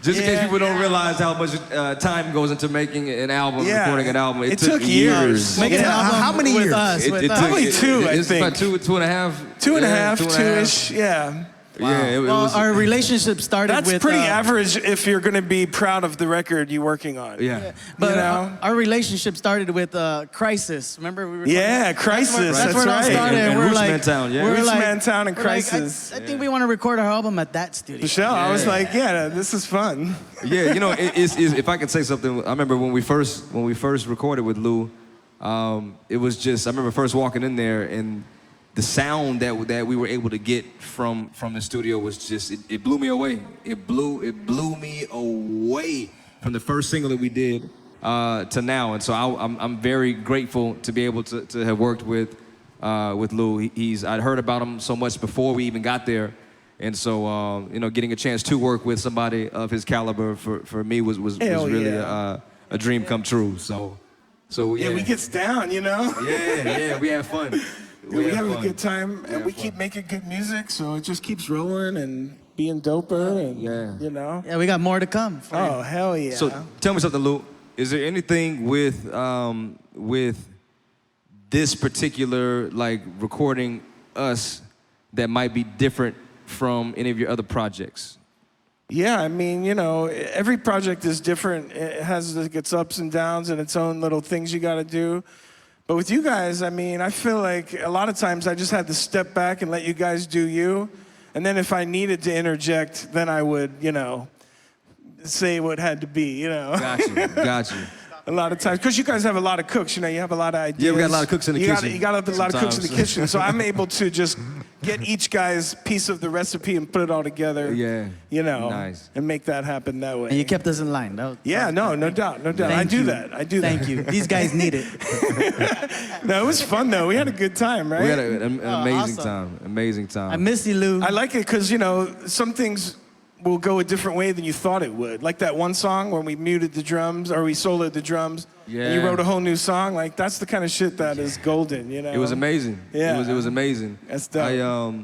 Just in case people don't realize how much time goes into making an album, recording an album. It took years. Making an album how many years? with us. Probably two, I think. It's about two and a half. Two-ish, yeah. Wow. Yeah, it was. Our relationship started That's with... pretty average if you're going to be proud of the record you're working on. Yeah. But you know? Our relationship started with Crisis. Remember? We were Crisis. That's where it all started. And we're Roots like, Mantown, yeah. we're Roots like, Mantown and we're like, Crisis. I think we want to record our album at that studio. Michelle, I was like, yeah, this is fun. Yeah, you know, if I could say something, I remember when we first recorded with Lou, it was just, I remember first walking in there and the sound that we were able to get from the studio was just, it blew me away. It blew me away from the first single that we did to now. And so I'm very grateful to be able to have worked with Lou. I'd heard about him so much before we even got there. And so, you know, getting a chance to work with somebody of his caliber for me was really a dream come true. So yeah. Yeah, we gets down, you know? Yeah, we have fun. We have a good time, and we keep making good music, so it just keeps rolling and being doper, and you know. Yeah, we got more to come. Oh, hell yeah! So tell me something, Lou. Is there anything with this particular recording us that might be different from any of your other projects? Yeah, I mean, you know, every project is different. It has its ups and downs and its own little things you got to do. But with you guys, I mean, I feel like a lot of times I just had to step back and let you guys do you. And then if I needed to interject, then I would, you know, say what had to be, you know. Got you. A lot of times, because you guys have a lot of cooks, you know, you have a lot of ideas. Yeah, we got a lot of cooks in the kitchen. You got a lot of cooks in the kitchen. So I'm able to just get each guy's piece of the recipe and put it all together. Yeah. You know, nice. And make that happen that way. And you kept us in line. No doubt. I do that. Thank you. These guys need it. No, it was fun though. We had a good time, right? We had an amazing time. Amazing time. I miss you, Lou. I like it because, you know, some things will go a different way than you thought it would. Like that one song when we muted the drums or we soloed the drums. Yeah. And you wrote a whole new song. Like that's the kind of shit that is golden, you know? It was amazing. Yeah. It was amazing. That's dope.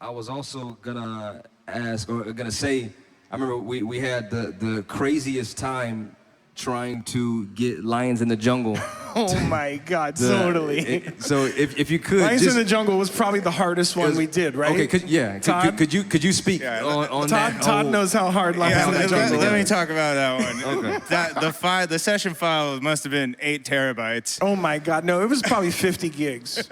I was also gonna ask, or gonna say, I remember we had the craziest time trying to get Lions in the Jungle. Oh my God, totally. So if you could, Lions in the Jungle was probably the hardest one we did, right? Okay, Todd? could you speak on that? Todd knows how hard Lions in the Jungle is. Let me talk about that one. Okay. The session file must have been 8 terabytes. Oh my God, no, it was probably 50 gigs.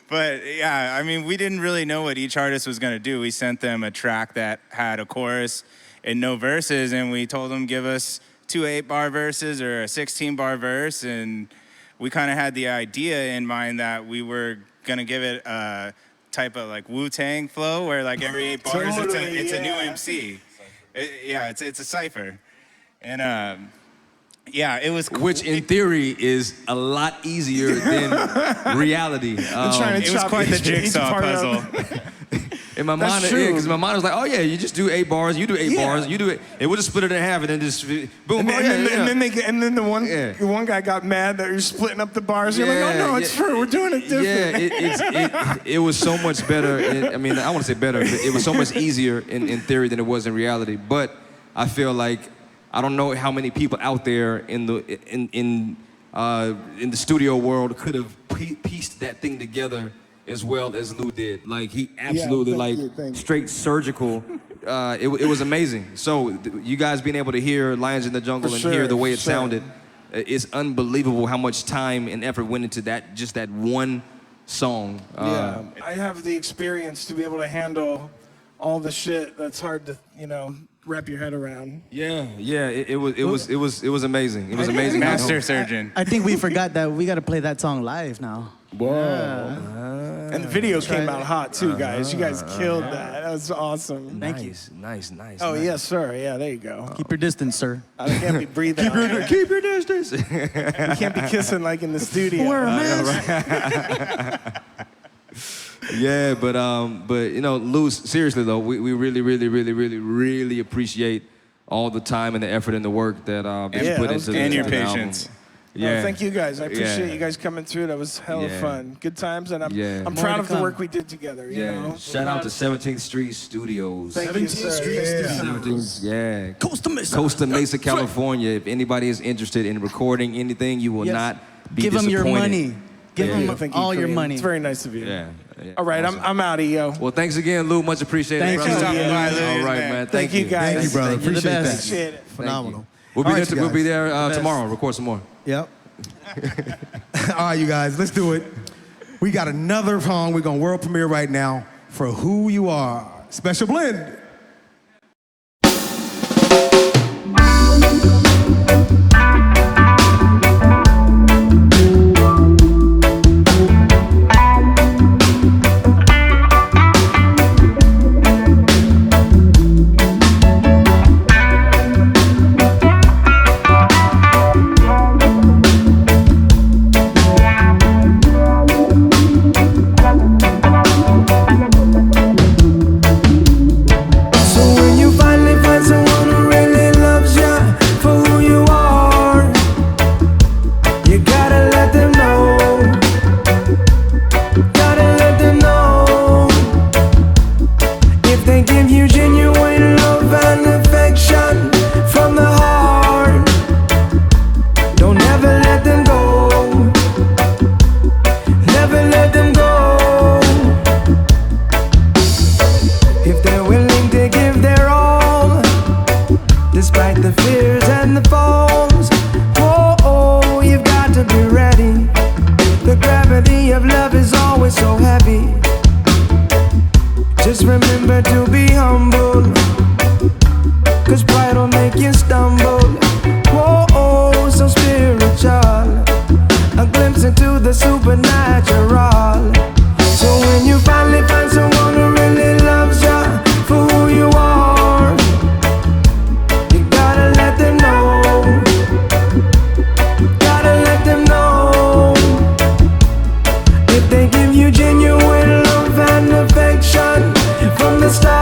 But yeah, I mean, we didn't really know what each artist was gonna do. We sent them a track that had a chorus and no verses, and we told them give us 2 8-bar verses or a 16-bar verse, and we kind of had the idea in mind that we were gonna give it a type of Wu-Tang flow, where every 8 bars it's a new MC. It's a cipher, and it was cool. Which in theory is a lot easier than reality. It was quite the jigsaw puzzle. In my mind, because my mind was like, oh yeah, you just do 8 bars, you do 8 bars, you do it, and we'll just split it in half, and then just boom. And then the one guy got mad that you're splitting up the bars. You're like, oh no, it's true. We're doing it different. Yeah, it was so much better. I mean, I want to say better, but it was so much easier in theory than it was in reality. But I feel like I don't know how many people out there in the studio world could have pieced that thing together as well as Lou did. He absolutely straight surgical. It was amazing. So you guys being able to hear Lions in the Jungle and hear the way it sounded, it's unbelievable how much time and effort went into that one song. Yeah, I have the experience to be able to handle all the shit that's hard to, wrap your head around. Yeah, it was amazing. It was amazing. Master surgeon. I think we forgot that we got to play that song live now. Whoa. And the video came out hot too, guys. You guys killed that. That was awesome. Thank you. Nice. Oh, yes, sir. Yeah, there you go. Keep your distance, sir. I can't be breathing. Keep your distance. We can't be kissing like in the studio. Wear a mask. Yeah, but Lou, seriously though, we really appreciate all the time and the effort and the work that you put into and your the patience. album. Yeah. Yeah, thank you guys. I appreciate you guys coming through. That was hella fun. Good times, and I'm proud of the work we did together. You know? Shout out to 17th Street Studios. Thank you, sir. Yeah. Costa Mesa, California. If anybody is interested in recording anything, you will not be Give them disappointed. your money. Give them Thank all you, your Karim. money. It's very nice of you. Yeah. All right, awesome. I'm out of yo. Well, thanks again, Lou. Much appreciated. Thank you. All right, man. Thank you, guys. Thank you, brother. You're the Appreciate that. best. Appreciate it. Phenomenal. We'll be All there. right, you We'll guys. be there tomorrow. Record some more. Yep. All right, you guys, let's do it. We got another song we're going to world premiere right now for Who You Are. Special blend. From the start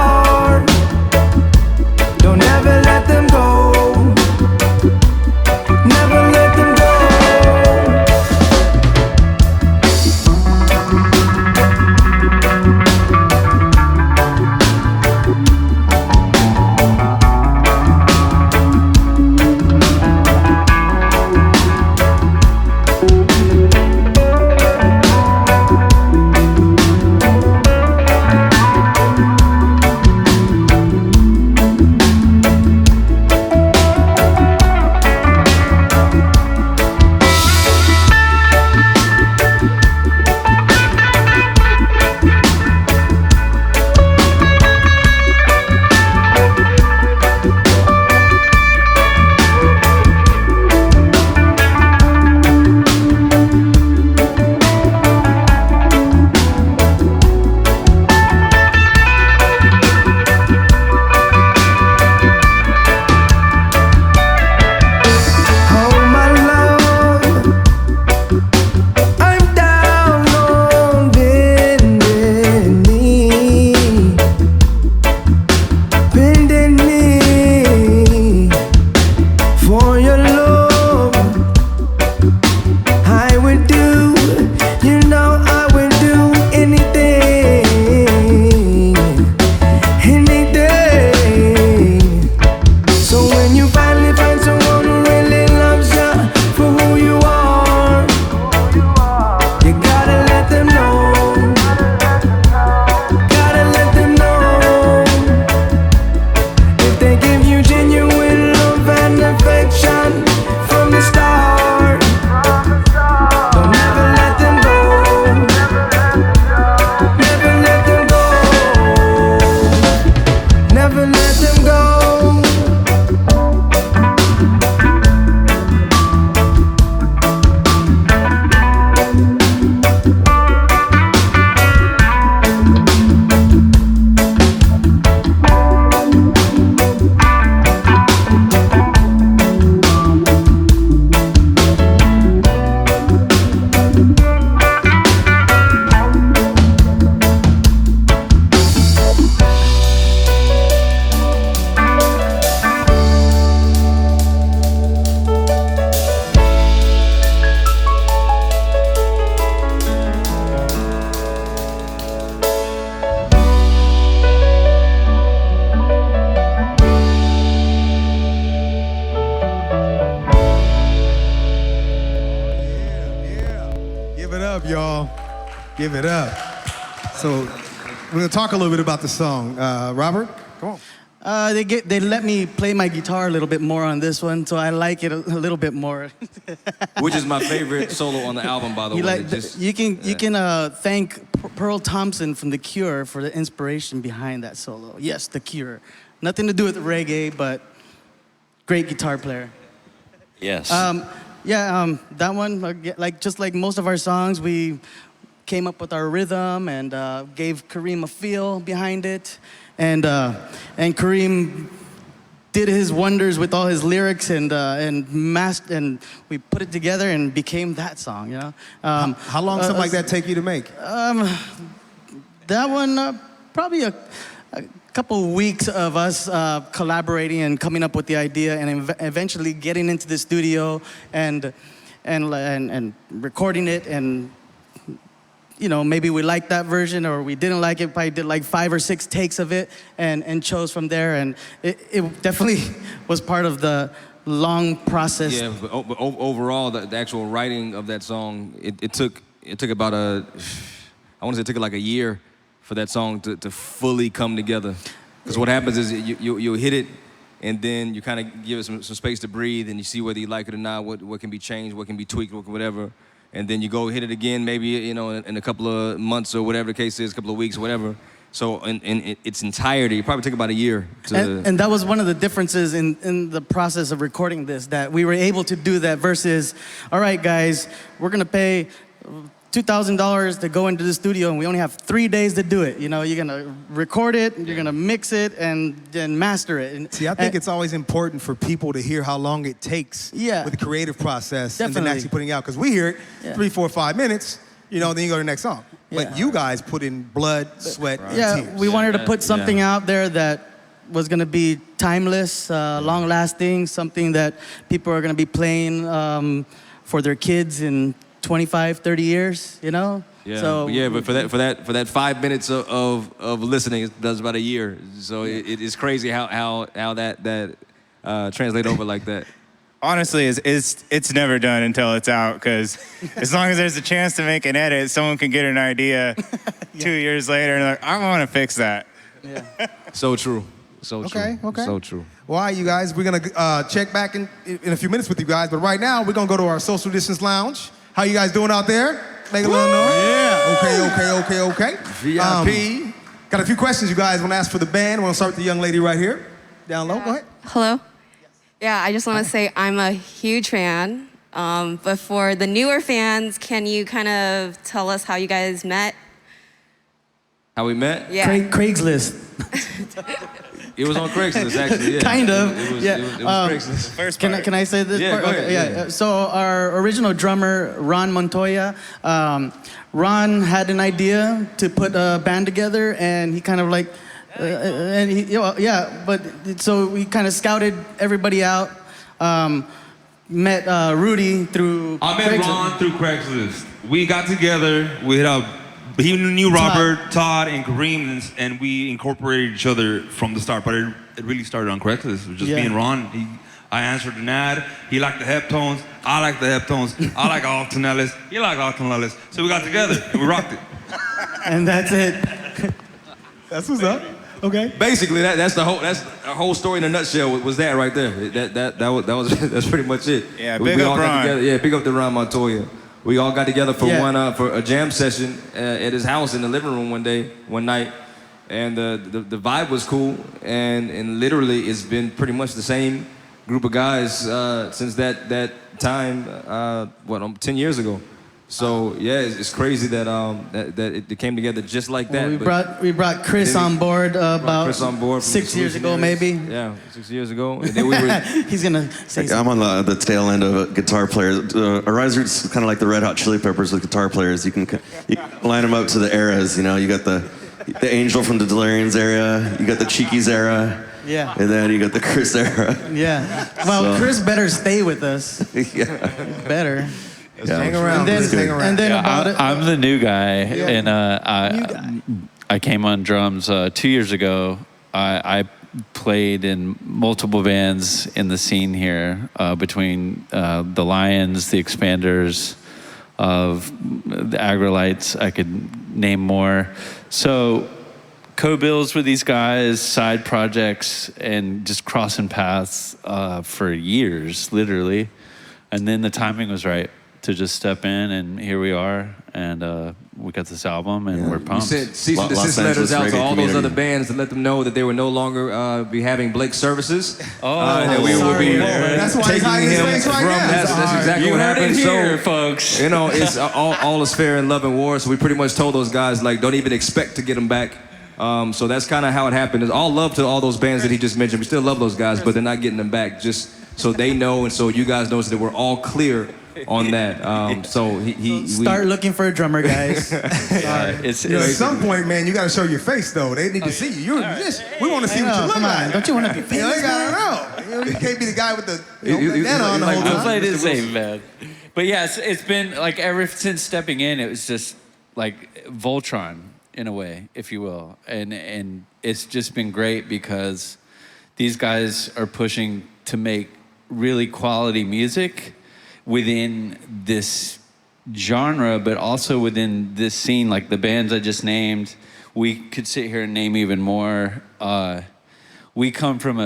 Give it up. So we're gonna talk a little bit about the song. Robert, come on. They let me play my guitar a little bit more on this one, so I like it a little bit more. Which is my favorite solo on the album, by the way. You can thank Pearl Thompson from The Cure for the inspiration behind that solo. Yes, The Cure. Nothing to do with reggae, but great guitar player. Yes. That one, just like most of our songs, we came up with our rhythm and gave Karim a feel behind it. And Karim did his wonders with all his lyrics and we put it together and became that song. You know. How long something like that take you to make? That one probably a couple weeks of us collaborating and coming up with the idea and eventually getting into the studio and recording it and. You know, maybe we liked that version or we didn't like it. Probably did like 5 or 6 takes of it and chose from there. And it definitely was part of the long process. Yeah, but overall, the actual writing of that song, it took about I want to say it took like a year for that song to fully come together. Because what happens is you'll hit it and then you kind of give it some space to breathe and you see whether you like it or not, what can be changed, what can be tweaked, whatever. And then you go hit it again, maybe, you know, in a couple of months or whatever the case is, a couple of weeks, whatever. So in its entirety, it probably took about a year to... And that was one of the differences in the process of recording this, that we were able to do that versus, all right, guys, we're gonna pay $2,000 to go into the studio and we only have 3 days to do it. You know, you're gonna record it, you're gonna mix it and then master it. And, See, I think it's always important for people to hear how long it takes with the creative process and then actually putting it out. Because we hear it 3, 4, 5 minutes, you know, then you go to the next song. But you guys put in blood, sweat, and tears. We wanted to put something out there that was gonna be timeless, long-lasting, something that people are gonna be playing for their kids in 25, 30 years, you know? Yeah, so, but for that 5 minutes of listening, it does about a year. So it is crazy how that translate over like that. Honestly, it's never done until it's out, because as long as there's a chance to make an edit, someone can get an idea 2 years later and like, I want to fix that. Yeah. So true. So Okay. true. So true. Well, all right, you guys, we're gonna check back in a few minutes with you guys, but right now we're gonna go to our social distance lounge. How you guys doing out there? Make a little noise. Yeah. Okay. VIP. Got a few questions you guys want to ask for the band. We're gonna start with the young lady right here. Down low, go ahead. Hello? Yeah, I just want to say I'm a huge fan. But for the newer fans, can you kind of tell us how you guys met? How we met? Yeah. Craigslist. It was on Craigslist, actually. Yeah. Kind of. It was Craigslist. First part. Can I say this Yeah, part? go ahead, Okay, yeah. So our original drummer, Ron Montoya, Ron had an idea to put a band together, and he kind of like, so we kind of scouted everybody out. Met Rudy through. I met Ron through Craigslist. We got together. We hit up. He knew Robert, Todd, and Karim, and we incorporated each other from the start. But it really started on Craigslist. It was just me and Ron. I answered an ad. He liked the heptones. I liked the heptones. I like altonellis. He liked altonellis. So we got together and we rocked it. And that's it. That's what's up. Okay. Basically, that's the whole story in a nutshell. Was that right there? That's pretty much it. Yeah, we big up all got Ron. together. Yeah, big up to Ron Montoya. We all got together for for a jam session at his house in the living room one night, and the vibe was cool, and literally it's been pretty much the same group of guys since that time. 10 years ago. So yeah, it's crazy that it came together just like that. We brought Chris on board about Chris on board 6 years ago, maybe. Yeah, 6 years ago. And then we were. He's gonna say. I'm on the tail end of a guitar player. A riser's kind of like the Red Hot Chili Peppers with guitar players. You can line them up to the eras. You know, you got the Angel from the Delirians era. You got the Cheekies era. Yeah. And then you got the Chris era. Yeah. Well, Chris better stay with us. Yeah. Better. Hang around. And then about it. I'm the new guy, and I came on drums 2 years ago. I played in multiple bands in the scene here, between the Lions, the Expanders, of the Agrolites. I could name more. So co-bills with these guys, side projects, and just crossing paths for years, literally. And then the timing was right to just step in, and here we are. And we got this album, and we're pumped. You sent cease and desist letters out to all those other bands to let them know that they would no longer be having Blake services. That we will be That's why he's taking hiding his him face right from. now. That's exactly You what heard happened. it here, So, folks. you know, it's all is fair in love and war. So we pretty much told those guys, like, don't even expect to get them back. So that's kind of how it happened. It's all love to all those bands that he just mentioned. We still love those guys, but they're not getting them back, just so they know and so you guys know, so that we're all clear on that. So Start looking for a drummer, guys. It's At some point, man, you got to show your face, though. They need to see you. We want to see what you look Come like. on, don't you want to be famous? They got to know. You can't be the guy with the bandana on the whole I time. played the same, man. But yeah, it's been like ever since stepping in, it was just like Voltron in a way, if you will. And it's just been great because these guys are pushing to make really quality music within this genre, but also within this scene, like the bands I just named. We could sit here and name even more. We come from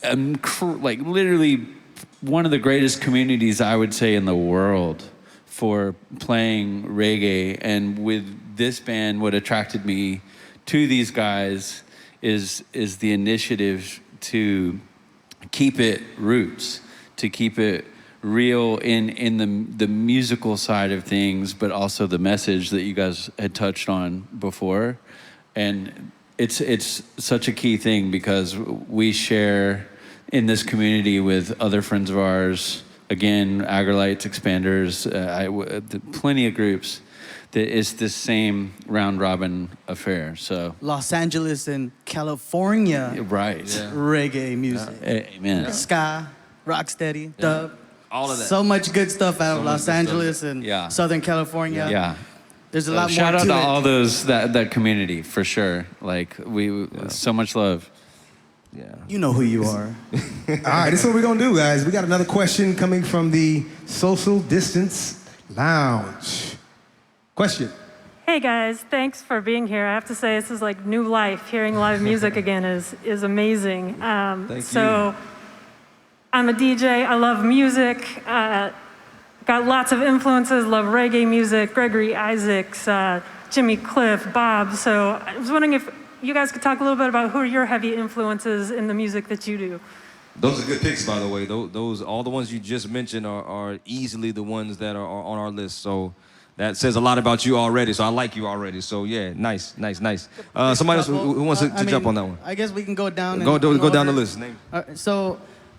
like literally one of the greatest communities, I would say, in the world for playing reggae. And with this band, what attracted me to these guys is the initiative to keep it roots, to keep it real in the musical side of things, but also the message that you guys had touched on before. And it's such a key thing because we share in this community with other friends of ours, again, Agrolites, Expanders, plenty of groups, that it's the same round robin affair. So Los Angeles and California. Right. Reggae music. Amen. Ska, rocksteady, dub. All of that. So much good stuff out of Los Angeles and Yeah. Southern California. Yeah. There's a lot more Shout out to to it. all those, that community, for sure. Like, so much love. Yeah. You know who you are. All right, this is what we're going to do, guys. We got another question coming from the Social Distance Lounge. Question. Hey guys, thanks for being here. I have to say this is like new life. Hearing live music again is amazing. Thank so you. I'm a DJ. I love music. Got lots of influences. Love reggae music. Gregory Isaacs, Jimmy Cliff, Bob. So I was wondering if you guys could talk a little bit about who are your heavy influences in the music that you do. Those are good picks, by the way. Those all the ones you just mentioned are easily the ones that are on our list. So that says a lot about you already. So I like you already. So yeah, nice. Somebody else who wants to jump on that one? I guess we can go down. Go down the order. list. Name. So,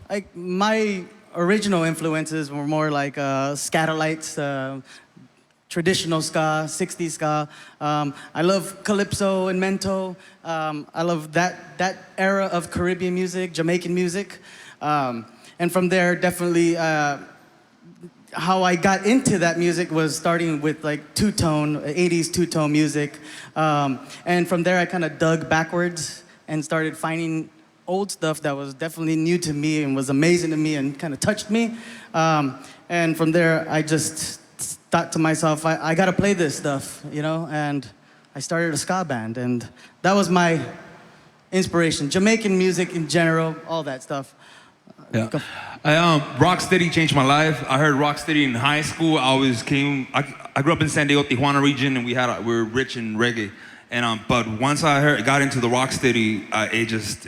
like my original influences were more like Scatterlights, traditional ska, 60s ska. I love calypso and mento. I love that era of Caribbean music, Jamaican music. And from there, definitely how I got into that music was starting with like two-tone, 80s two-tone music. And from there, I kind of dug backwards and started finding old stuff that was definitely new to me and was amazing to me and kind of touched me. And from there, I just thought to myself, I got to play this stuff, you know? And I started a ska band, and that was my inspiration. Jamaican music in general, all that stuff. Yeah. Rocksteady changed my life. I heard Rocksteady in high school. I grew up in San Diego, Tijuana region, and we were rich in reggae. And but once I got into the Rocksteady, it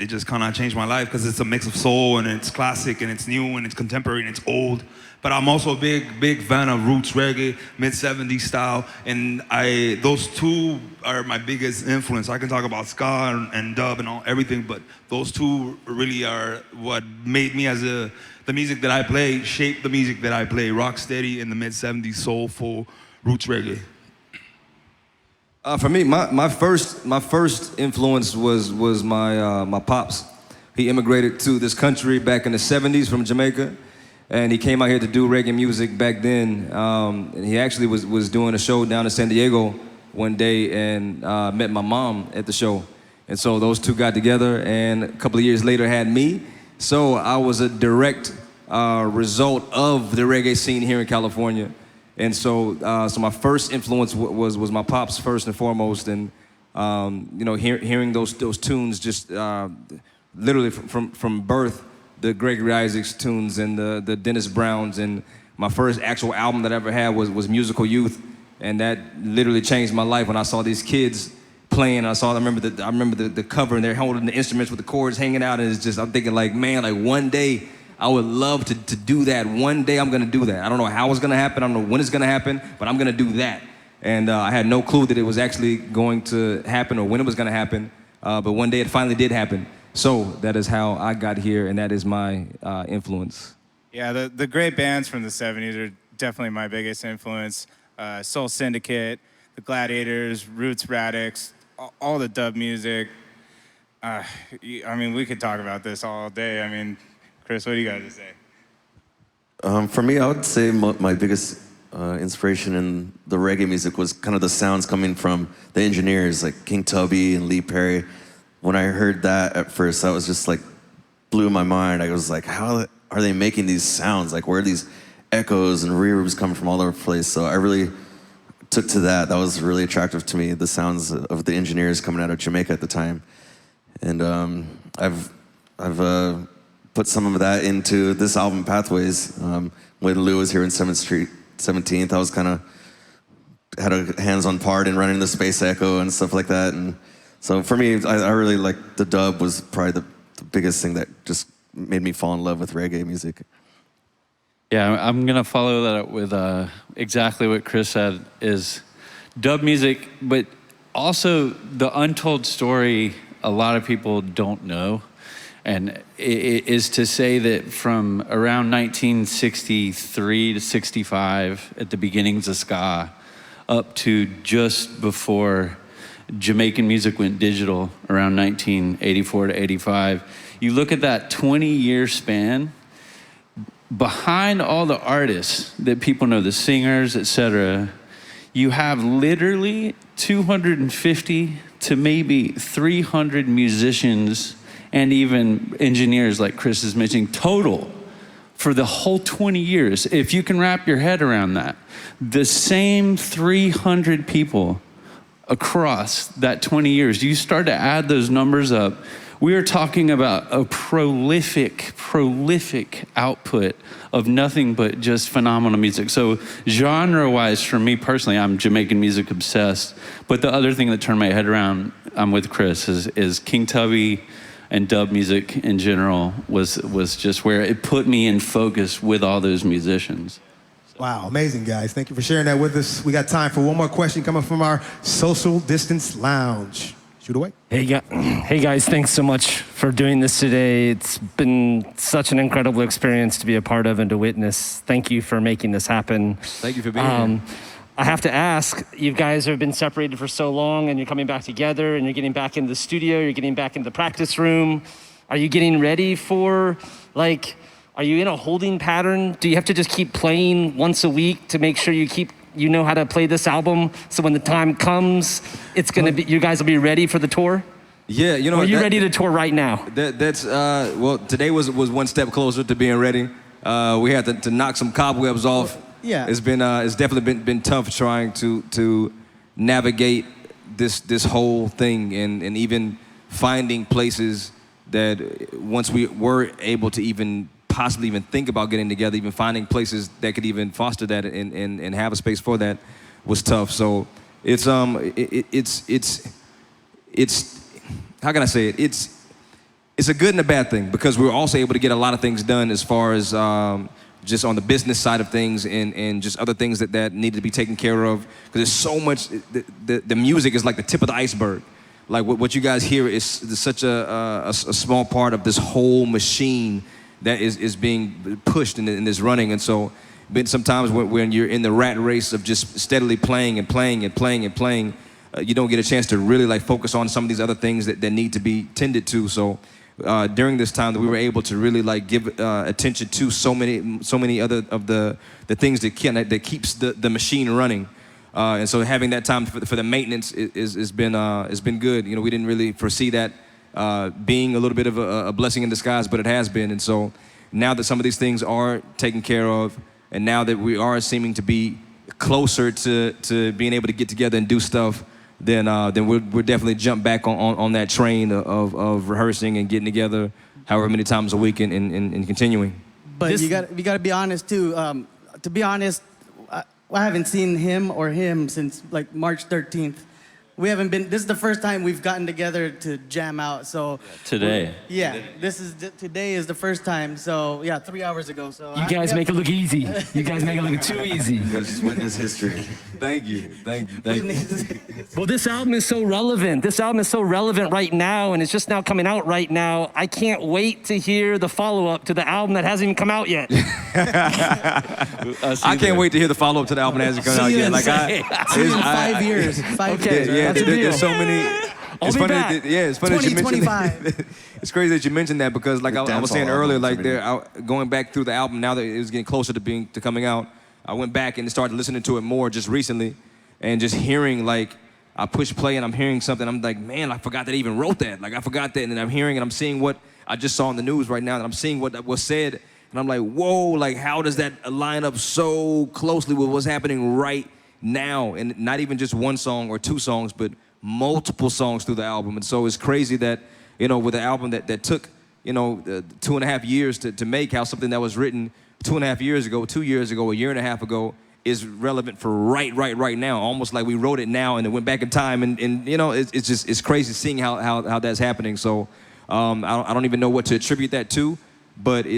just kind of changed my life because it's a mix of soul and it's classic and it's new and it's contemporary and it's old. But I'm also a big fan of roots reggae, mid-70s style, and those two are my biggest influence. I can talk about ska and dub and everything, but those two really are what made me as the music that I play, shaped the music that I play. Rocksteady in the mid-70s, soulful roots reggae. For me, my first influence was my pops. He immigrated to this country back in the 70s from Jamaica, and he came out here to do reggae music back then. And he actually was doing a show down in San Diego one day and met my mom at the show. And so those two got together, and a couple of years later had me. So I was a direct result of the reggae scene here in California. And so so my first influence was my pops first and foremost, and you know, hearing those tunes just literally from birth, the Gregory Isaacs tunes and the Dennis Browns, and my first actual album that I ever had was Musical Youth, and that literally changed my life when I saw these kids playing. I remember the cover, and they're holding the instruments with the chords hanging out, and it's just, I'm thinking like, man, like one day I would love to do that. One day I'm gonna do that. I don't know how it's gonna happen, I don't know when it's gonna happen, but I'm gonna do that. And I had no clue that it was actually going to happen or when it was gonna happen, but one day it finally did happen. So that is how I got here, and that is my influence. Yeah, the great bands from the 70s are definitely my biggest influence. Soul Syndicate, the Gladiators, Roots Radix, all the dub music. I mean, we could talk about this all day. I mean, Chris, what do you got to say? For me, I would say my biggest inspiration in the reggae music was kind of the sounds coming from the engineers like King Tubby and Lee Perry. When I heard that at first, that was just like, blew my mind. I was like, how are they making these sounds? Like, where are these echoes and reverbs coming from all over the place? So I really took to that. That was really attractive to me, the sounds of the engineers coming out of Jamaica at the time. And I've put some of that into this album, Pathways. When Lou was here in 7th Street, 17th, I was kind of had a hands-on part in running the Space Echo and stuff like that. And so for me, I really like the dub was probably the biggest thing that just made me fall in love with reggae music. Yeah, I'm gonna follow that up with exactly what Chris said, is dub music, but also the untold story a lot of people don't know. And it is to say that from around 1963 to 65, at the beginnings of ska, up to just before Jamaican music went digital around 1984 to 85, you look at that 20-year span, behind all the artists that people know, the singers, etc., you have literally 250 to maybe 300 musicians and even engineers, like Chris is mentioning, total for the whole 20 years. If you can wrap your head around that, the same 300 people across that 20 years, you start to add those numbers up, we are talking about a prolific output of nothing but just phenomenal music. So genre-wise, for me personally, I'm Jamaican music obsessed. But the other thing that turned my head around, I'm with Chris, is King Tubby and dub music in general was just where it put me in focus with all those musicians. Wow, amazing, guys. Thank you for sharing that with us. We got time for one more question coming from our social distance lounge. Shoot away. Hey guys, thanks so much for doing this today. It's been such an incredible experience to be a part of and to witness. Thank you for making this happen. Thank you for being here. I have to ask, you guys have been separated for so long and you're coming back together and you're getting back into the studio, you're getting back into the practice room. Are you getting ready for, are you in a holding pattern? Do you have to just keep playing once a week to make sure you know how to play this album, so when the time comes, it's gonna be, you guys will be ready for the tour? Yeah, you know. Or are you ready to tour right now? Well, today was one step closer to being ready. We had to knock some cobwebs off. Yeah. It's definitely been tough trying to navigate this whole thing and even finding places that once we were able to possibly even think about getting together, even finding places that could even foster that and have a space for that was tough. So it's how can I say it? It's a good and a bad thing, because we were also able to get a lot of things done as far as just on the business side of things and just other things that needed to be taken care of, because there's so much. The music is like the tip of the iceberg. Like what you guys hear is such a small part of this whole machine that is being pushed in this running. And so sometimes when you're in the rat race of just steadily playing and playing and playing and playing, you don't get a chance to really focus on some of these other things that need to be tended to. So during this time that we were able to really give attention to so many other of the things that keeps the machine running. And so having that time for the maintenance has been good. You know, we didn't really foresee that being a little bit of a blessing in disguise, but it has been. And so now that some of these things are taken care of, and now that we are seeming to be closer to being able to get together and do stuff, then we'll definitely jump back on that train of rehearsing and getting together however many times a week and continuing. But you got to be honest too. To be honest, I haven't seen him or him since like March 13th. We haven't been. This is the first time we've gotten together to jam out. So Today. Yeah, today is the first time. So yeah, 3 hours ago. So You guys make it look easy. You guys make it look too easy. You guys just witness history. Thank you. Well, this album is so relevant. This album is so relevant right now, and it's just now coming out right now. I can't wait to hear the follow-up to the album that hasn't even come out yet. I can't wait to hear the follow-up to the album that hasn't come out yet. See you in 5 years. 5 years. Yeah, there's so many. I'll be back. It's funny that you mentioned that. It's crazy that you mentioned that because, like I was saying earlier, like going back through the album now that it was getting closer to coming out, I went back and started listening to it more just recently, and just hearing like I push play and I'm hearing something. I'm like, man, I forgot that I even wrote that. Like I forgot that, and then I'm hearing and I'm seeing what I just saw in the news right now, and I'm seeing what was said, and I'm like, whoa, like how does that line up so closely with what's happening right now? And not even just one song or two songs, but multiple songs through the album. And so it's crazy that, with an album that took, 2.5 years to make, how something that was written 2.5 years ago, 2 years ago, a year and a half ago is relevant for right now. Almost like we wrote it now and it went back in time. And it's crazy seeing how that's happening. So I don't even know what to attribute that to, but I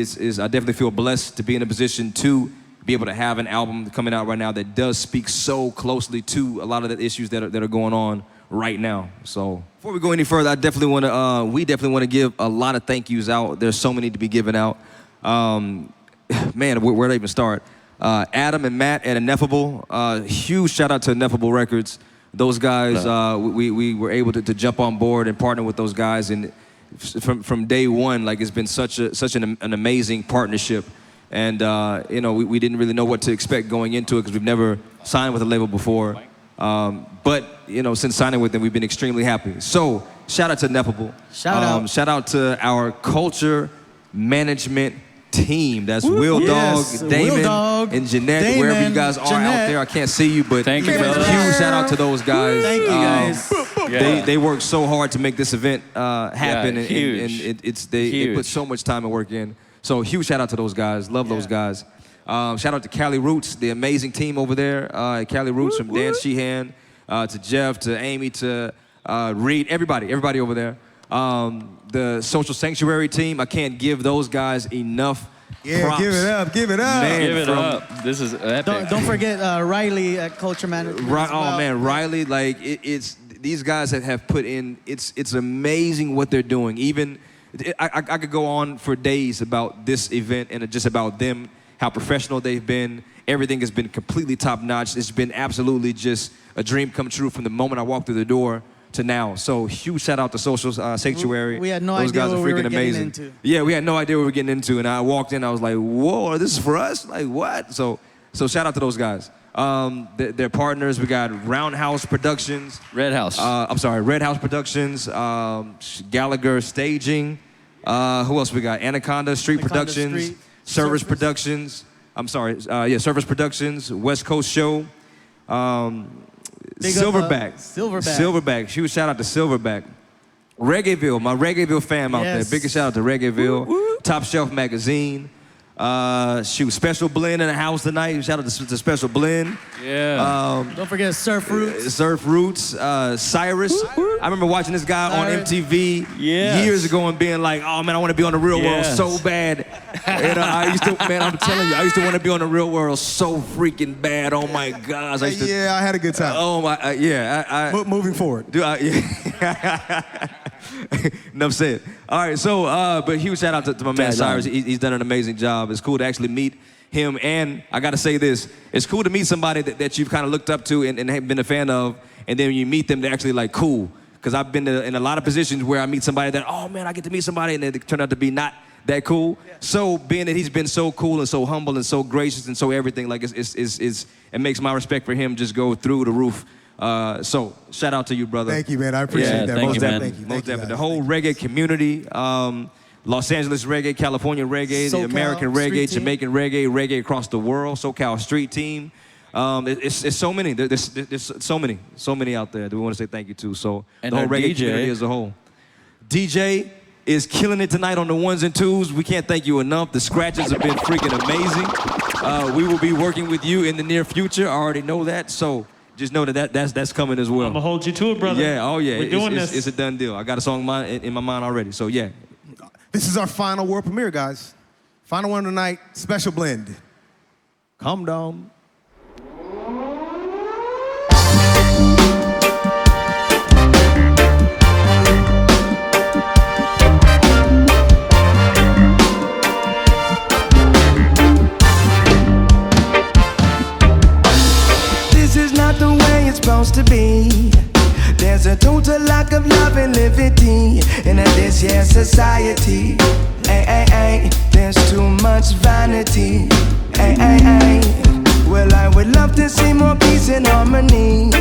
definitely feel blessed to be in a position to be able to have an album coming out right now that does speak so closely to a lot of the issues that are going on right now. So before we go any further, we definitely want to give a lot of thank yous out. There's so many to be given out. Man, where to even start? Adam and Matt at Ineffable. Huge shout out to Ineffable Records. Those guys, we were able to jump on board and partner with those guys, and from day one, like it's been such an amazing partnership. And we didn't really know what to expect going into it because we've never signed with a label before. But since signing with them, we've been extremely happy. So shout out to Ineffable. Shout out to our culture management team. That's Will Dog, Damon, and Jeanette, wherever you guys are out there. I can't see you, but thank you, brother. Huge shout out to those guys. Thank you, guys. They worked so hard to make this event happen, and they put so much time and work in. So huge shout out to those guys. Love those guys. Shout out to Cali Roots, the amazing team over there. Cali Roots, from Dan Sheehan to Jeff to Amy to Reed, everybody over there. The Social Sanctuary team, I can't give those guys enough props. Give it up. Man, give it up. This is epic. Don't forget Riley at Culture Management. Oh man, Riley, like it's these guys have put in. It's amazing what they're doing. Even I could go on for days about this event and just about them, how professional they've been. Everything has been completely top notch. It's been absolutely just a dream come true from the moment I walked through the door to now. So huge shout out to Social Sanctuary. We had no Those idea guys what are we freaking were amazing. getting into. Yeah, we had no idea what we were getting into, and I walked in, I was like, whoa, this is for us? Like what? So shout out to those guys. Their partners, we got Roundhouse Productions. Red House Productions, Gallagher Staging. Who else we got? Anaconda Street Productions, Service Productions. Service Productions, West Coast Show. Silverback. Huge shout out to Silverback. Reggaeville, my Reggaeville fam out there. Biggest shout out to Reggaeville. Top Shelf Magazine. Special Blend in the house tonight. Shout out to Special Blend. Yeah. Don't forget Surf Roots. Cyrus. I remember watching this guy on MTV years ago and being like, oh man, I want to be on The Real World so bad. I'm telling you, I used to want to be on The Real World so freaking bad. Oh my gosh. I had a good time. Oh my, Moving forward. Enough said. All right, so, but huge shout out to my man Cyrus. He's done an amazing job. It's cool to actually meet him. And I got to say this, it's cool to meet somebody that you've kind of looked up to and have been a fan of, and then when you meet them, they're actually like cool. Because I've been in a lot of positions where I meet somebody that, oh man, I get to meet somebody, and they turn out to be not that cool. Yeah. So being that he's been so cool and so humble and so gracious and so everything, like it makes my respect for him just go through the roof. So shout out to you, brother. Thank you, man. I appreciate that. Most definitely. Thank you. The whole reggae community, Los Angeles reggae, California reggae, the American reggae, Jamaican reggae, reggae across the world, SoCal Street Team. It's so many. There's so many out there that we want to say thank you to. So And the whole our reggae DJ. community as a whole. DJ is killing it tonight on the ones and twos. We can't thank you enough. The scratches have been freaking amazing. We will be working with you in the near future. I already know that. So just know that's coming as well. I'm gonna hold you to it, brother. Yeah, oh yeah. We're doing this. It's a done deal. I got a song in my mind already. So yeah. This is our final world premiere, guys. Final one tonight, special blend. Calm down. This is not the way it's supposed to be. There's a total lack of love and liberty in this here society. Ay, ay, ay. There's too much vanity. Ay, ay, ay. Well, I would love to see more peace and harmony,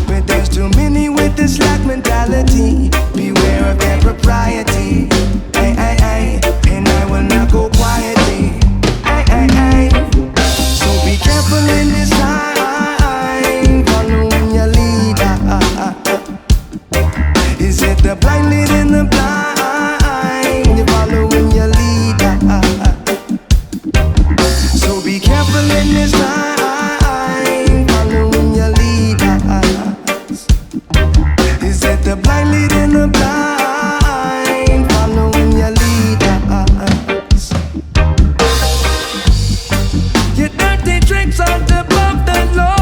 but there's too many with this slack mentality. Beware of their propriety. Ay, ay, ay. And I will not go quietly. Ay, ay, ay. So be careful in this time. Following your leader. Is it the blind leading the blind? You're following your leader. So be careful in this line, following your leader. Is it the blind leading the blind? Following your leader. Your dirty tricks are above the law.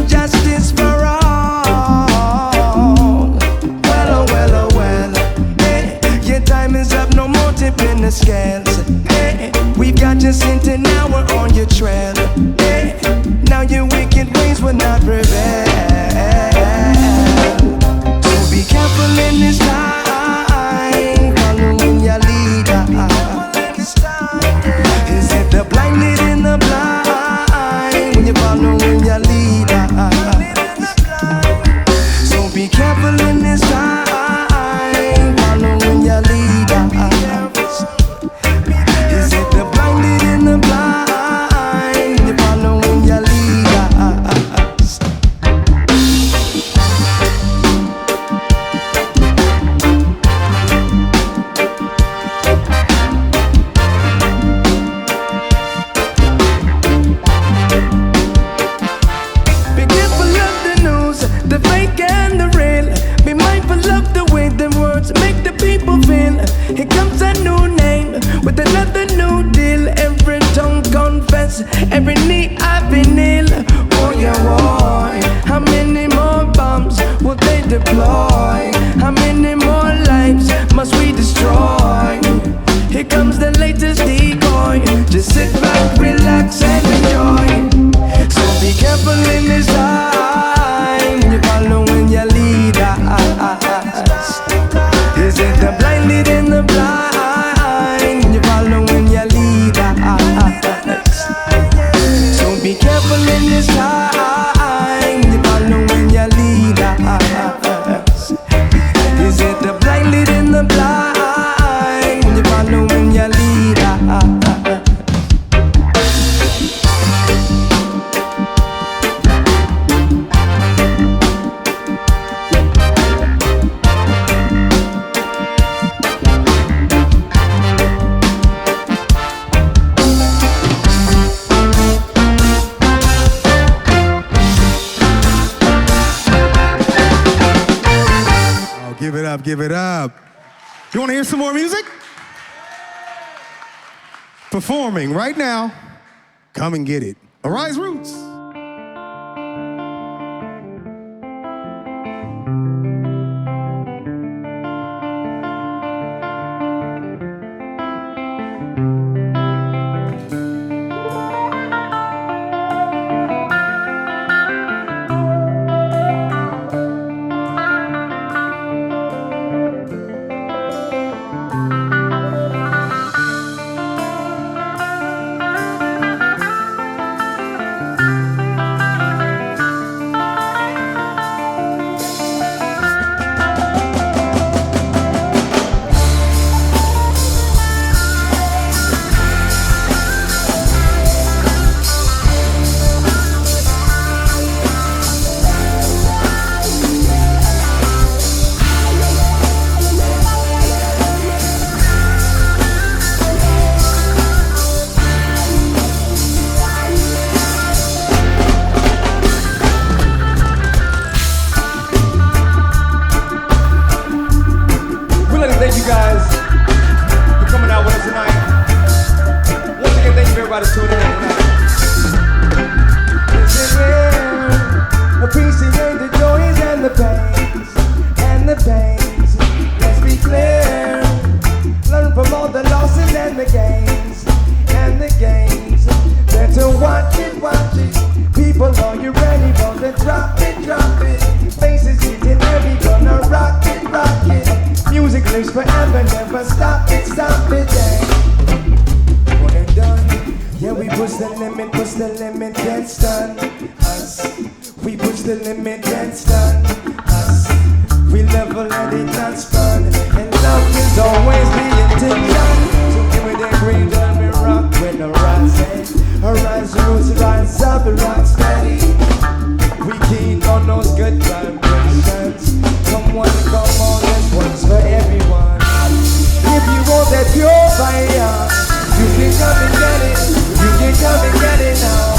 Justice for all. Well, oh, well, oh, well. Hey, your time is up, no more tipping the scales. Hey, we've got you scented, now we're on your trail. Hey, now your wicked ways will not prevail. So be careful in this time, following your leader. Is it the blind leading the blind when you're following your leader? So be careful in this time, following your leader. Is it the blind leading the blind? You're following your leader. Be careful of the news, the fake and the real. Be mindful of the way the words make the people feel. Here comes a new name with another new deal. Every tongue confess, every knee Avineri. Oh yeah, boy. How many more bombs will they deploy? How many more lives must we destroy? Here comes the latest decoy. Just sit back, relax and enjoy. So be careful in this time. You're following your leader. Is it the blind leading the blind? You're following your leader. So be careful in this time. You're following your leader. Is it the blind leading the blind? You're following your leader. Oh, give it up, give it up. You want to hear some more music? Performing right now, come and get it. Arise Roots. gonna drop it, drop it. Faces hitting heavy, gonna rock it, rock it. Music lives forever, never stop it, yeah. When we're done, yeah, we push the limit, that's done. Us, we push the limit, that's done. Us, we level and it not spun. And love is always the intention. So give me that green done, we rock with the Rize. Rise roots, rise up, rock steady. We keep on those good vibrations. Come on, this one's for everyone. If you want that pure fire, you can come and get it. You can come and get it now.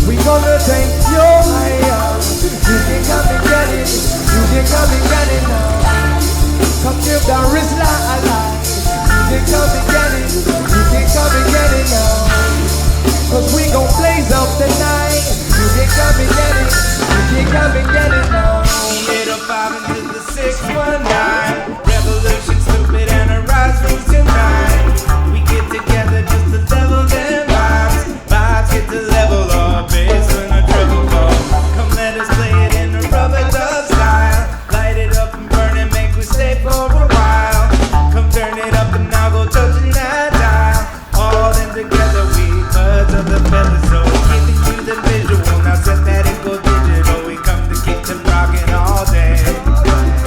We gonna take your higher. You can come and get it. You can come and get it now. Come give the wrist alive. You can come and get it. You can come and get it now. Cause we gon' blaze up the night. You can come and get it. You can come and get it now. 805 into the 619. Rebelution, Stoopid, and a Rize Roots tonight. We get together just to level them vibes. Vibes get to level up, bass when a treble fall. Come let us play it in the rubber dub style. Light it up and burn it, make we stay for a while. Come turn it up and now go touching that dial. All in together we birds of the feather, so giving you the visual. Now set that and go digital. We come to keep them rocking all day.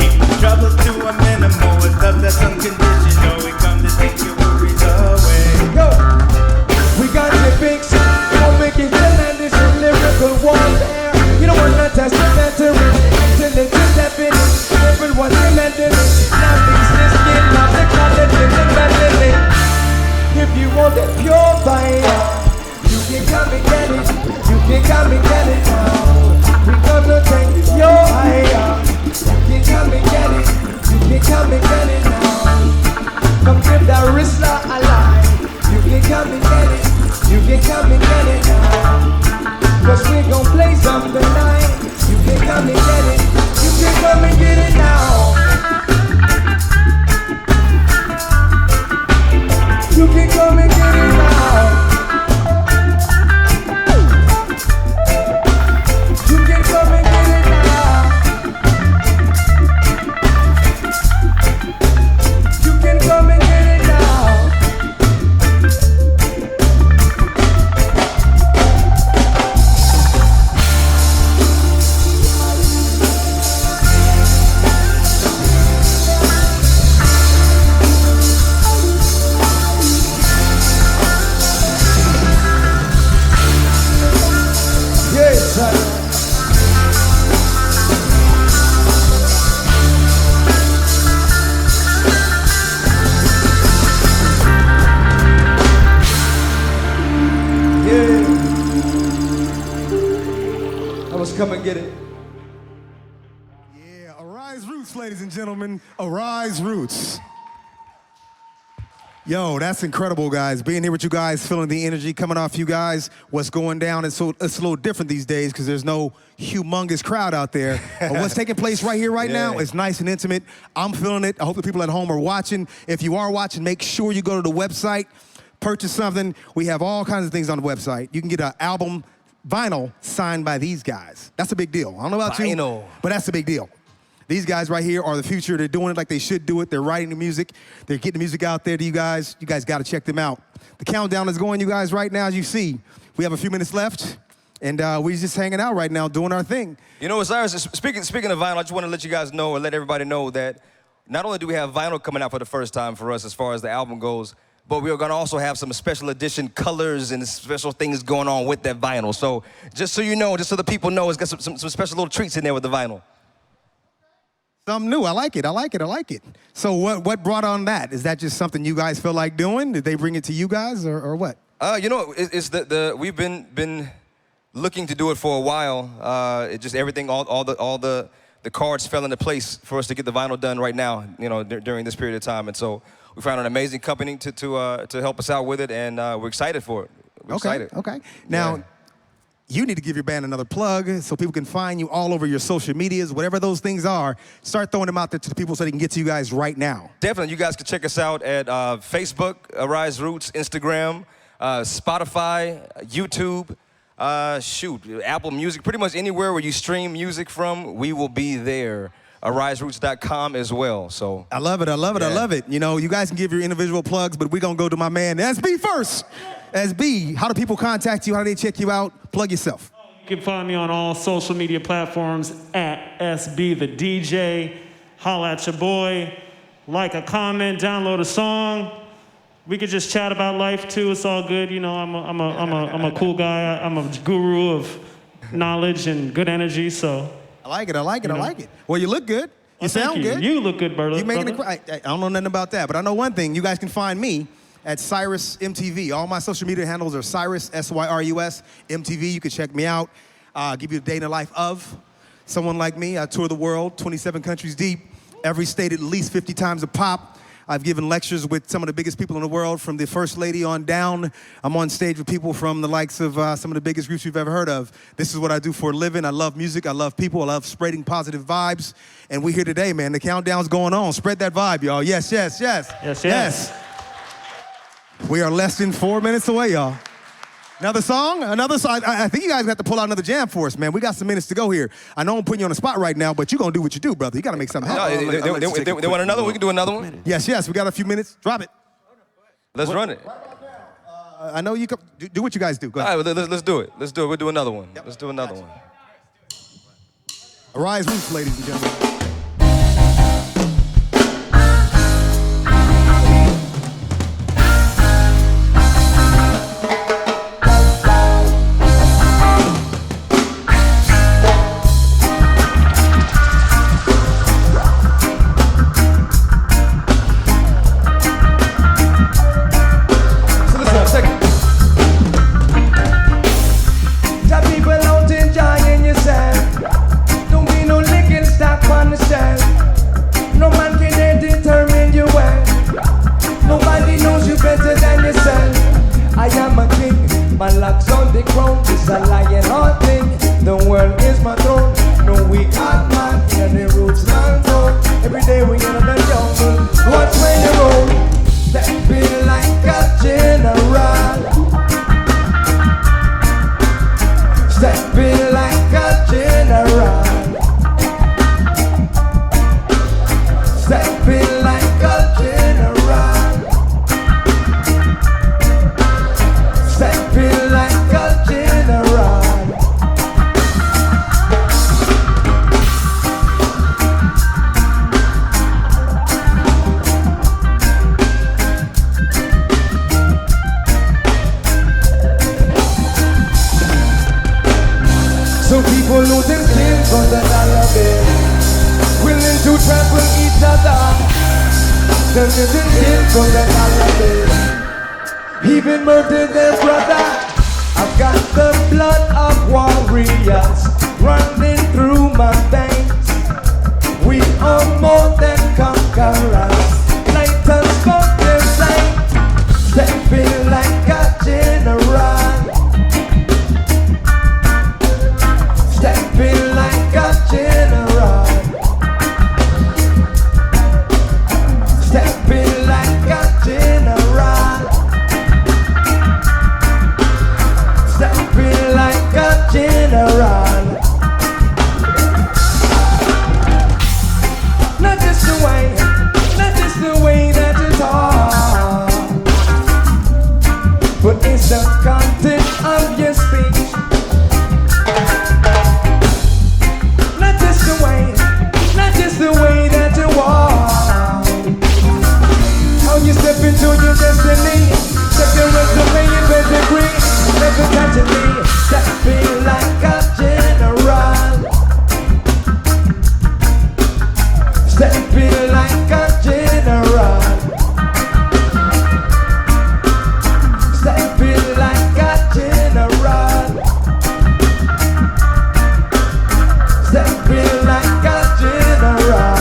Keep troubles to a minimal with love that's unconditional. We come to take your worries away. Yo, we got the big shit. Don't make it feel like this is lyrical warfare. You don't want no testament till it's just that bit. Everyone's demanding. Nothing's listed. Now the college is abandoned. If you want that pure fire, you can come and get it. You can come and get it now. We gonna take your higher. You can come and get it. You can come and get it now. Come give that wrist alive. You can come and get it. You can come and get it now. Cause we gon' blaze up the night. You can come and get it. You can come and get it now. You can come and get it now. You can come and get it now. You can come and get it now. Come and get it. Yeah, Arise Roots, ladies and gentlemen. Arise Roots. Yo, that's incredible, guys. Being here with you guys, feeling the energy coming off you guys. What's going down? It's a little different these days because there's no humongous crowd out there. But what's taking place right here, right now, is nice and intimate. I'm feeling it. I hope the people at home are watching. If you are watching, make sure you go to the website, purchase something. We have all kinds of things on the website. You can get an album, vinyl signed by these guys. That's a big deal. I don't know about you, but that's a big deal. These guys right here are the future. They're doing it like they should do it. They're writing the music. They're getting the music out there to you guys. You guys got to check them out. The countdown is going, you guys, right now, as you see. We have a few minutes left, and we're just hanging out right now, doing our thing. You know, Cyrus, speaking of vinyl, I just want to let you guys know and let everybody know that not only do we have vinyl coming out for the first time for us as far as the album goes, but we are going to also have some special edition colors and special things going on with that vinyl. So just so you know, just so the people know, it's got some special little treats in there with the vinyl. Something new. I like it. I like it. I like it. So what brought on that? Is that just something you guys feel like doing? Did they bring it to you guys or what? You know, it's we've been looking to do it for a while. It just everything, all the cards fell into place for us to get the vinyl done right now. You know, during this period of time, and so we found an amazing company to help us out with it, and we're excited for it. We're excited. Okay. Now, you need to give your band another plug so people can find you all over your social medias, whatever those things are. Start throwing them out there to the people so they can get to you guys right now. Definitely. You guys can check us out at Facebook, Arise Roots, Instagram, Spotify, YouTube. Shoot, Apple Music, pretty much anywhere where you stream music from, we will be there. AriseRoots.com as well. So I love it. I love it. I love it. You know, you guys can give your individual plugs, but we're gonna go to my man SB first. SB, how do people contact you? How do they check you out? Plug yourself. You can find me on all social media platforms at SB the DJ. Holla at your boy. Like a comment, download a song. We could just chat about life too. It's all good. You know, I'm a cool guy. I'm a guru of knowledge and good energy. So I like it. I like it. I like it. Well, you look good. You sound good. You look good, brother. You making it. I don't know nothing about that, but I know one thing. You guys can find me at Cyrus MTV. All my social media handles are Cyrus SYRUS MTV. You can check me out. Give you a day in the life of someone like me. I tour the world, 27 countries deep, every state at least 50 times a pop. I've given lectures with some of the biggest people in the world, from the First Lady on down. I'm on stage with people from the likes of some of the biggest groups you've ever heard of. This is what I do for a living. I love music. I love people. I love spreading positive vibes. And we're here today, man. The countdown's going on. Spread that vibe, y'all. Yes, yes, yes. Yes, yes. We are less than 4 minutes away, y'all. Another song? Another song? I think you guys got to pull out another jam for us, man. We got some minutes to go here. I know I'm putting you on the spot right now, but you're going to do what you do, brother. You got to make something happen. They want another one? We can do another one? Yes, yes. We got a few minutes. Drop it. Let's run it. I know you can do what you guys do. Go ahead. All right, let's do it. Let's do it. We'll do another one. Yep. Let's do another one. Arise Roots, ladies and gentlemen. My luck's on the ground, it's a lion hunting. The world is my throne. No weak heart man, and the roots long grown. Every day we get in the jungle. Watch when you roll, stepping like a general. Stepping like a general. Stepping like a general. Stepping like a general. Some people losing skills on the dollar bill, willing to trample each other. They're losing skills on the dollar bill, even murder their brother. I've got the blood of warriors running through my veins. We are more than conquerors. Light us for their sight. Stepping like a general. Stepping like a general. Stepping like a general. Stepping like a general. Not just the way that you talk, but it's the content of your speech. Not just the way that you walk. How you step into your destiny. Check your resume, your pedigree. Never catching me. Stepping like a general. Stepping like a general. Stepping like a general. Stepping like a general.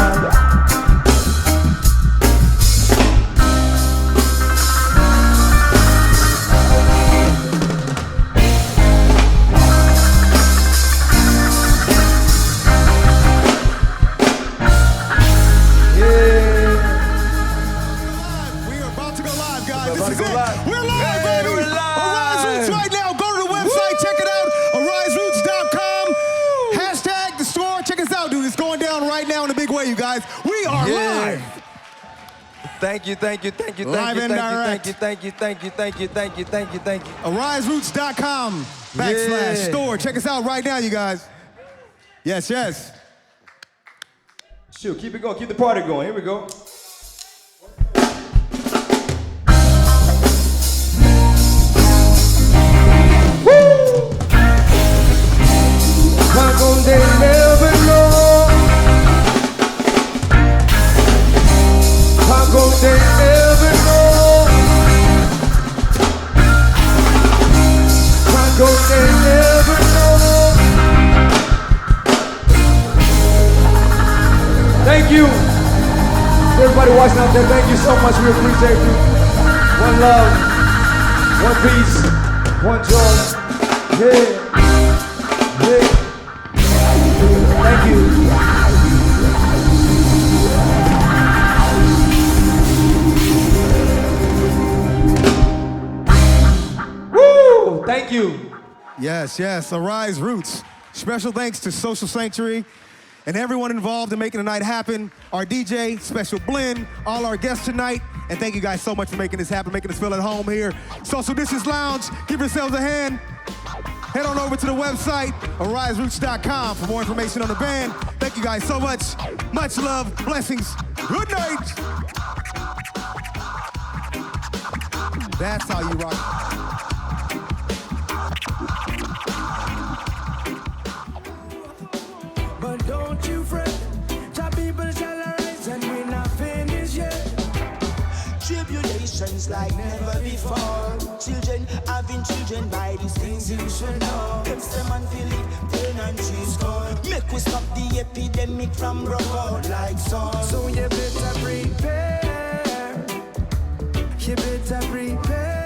We're live, baby! Arise Roots right now. Go to the website, check it out. right now in a big way, you guys. We are live. Thank you, thank you, thank you, Live thank you, and thank you, direct. thank you, thank you, thank you, thank you, thank you, thank you, thank you. AriseRoots.com/store. Check us out right now, you guys. Yes, yes. Shoot, keep it going, keep the party going. Here we go. How come they never know? How come they never know? How come they never know? Thank you. Everybody watching out there, thank you so much. We appreciate you. One love, one peace, one joy. Yeah. Yeah. Thank you. Woo! Thank you. Yes, yes, Arise Roots. Special thanks to Social Sanctuary and everyone involved in making the night happen. Our DJ, Special Blend, all our guests tonight. And thank you guys so much for making this happen, making us feel at home here. Social Distance Lounge, give yourselves a hand. Head on over to the website, AriseRoots.com, for more information on the band. Thank you guys so much. Much love, blessings, good night. That's how you rock. But don't you fret, the people shall arise and we're not finished yet. Tribulations like never before. Children having children by these things you should know. Them and feel it, pain and trees gone. Make we stop the epidemic from broke out like sun. So you better prepare. You better prepare.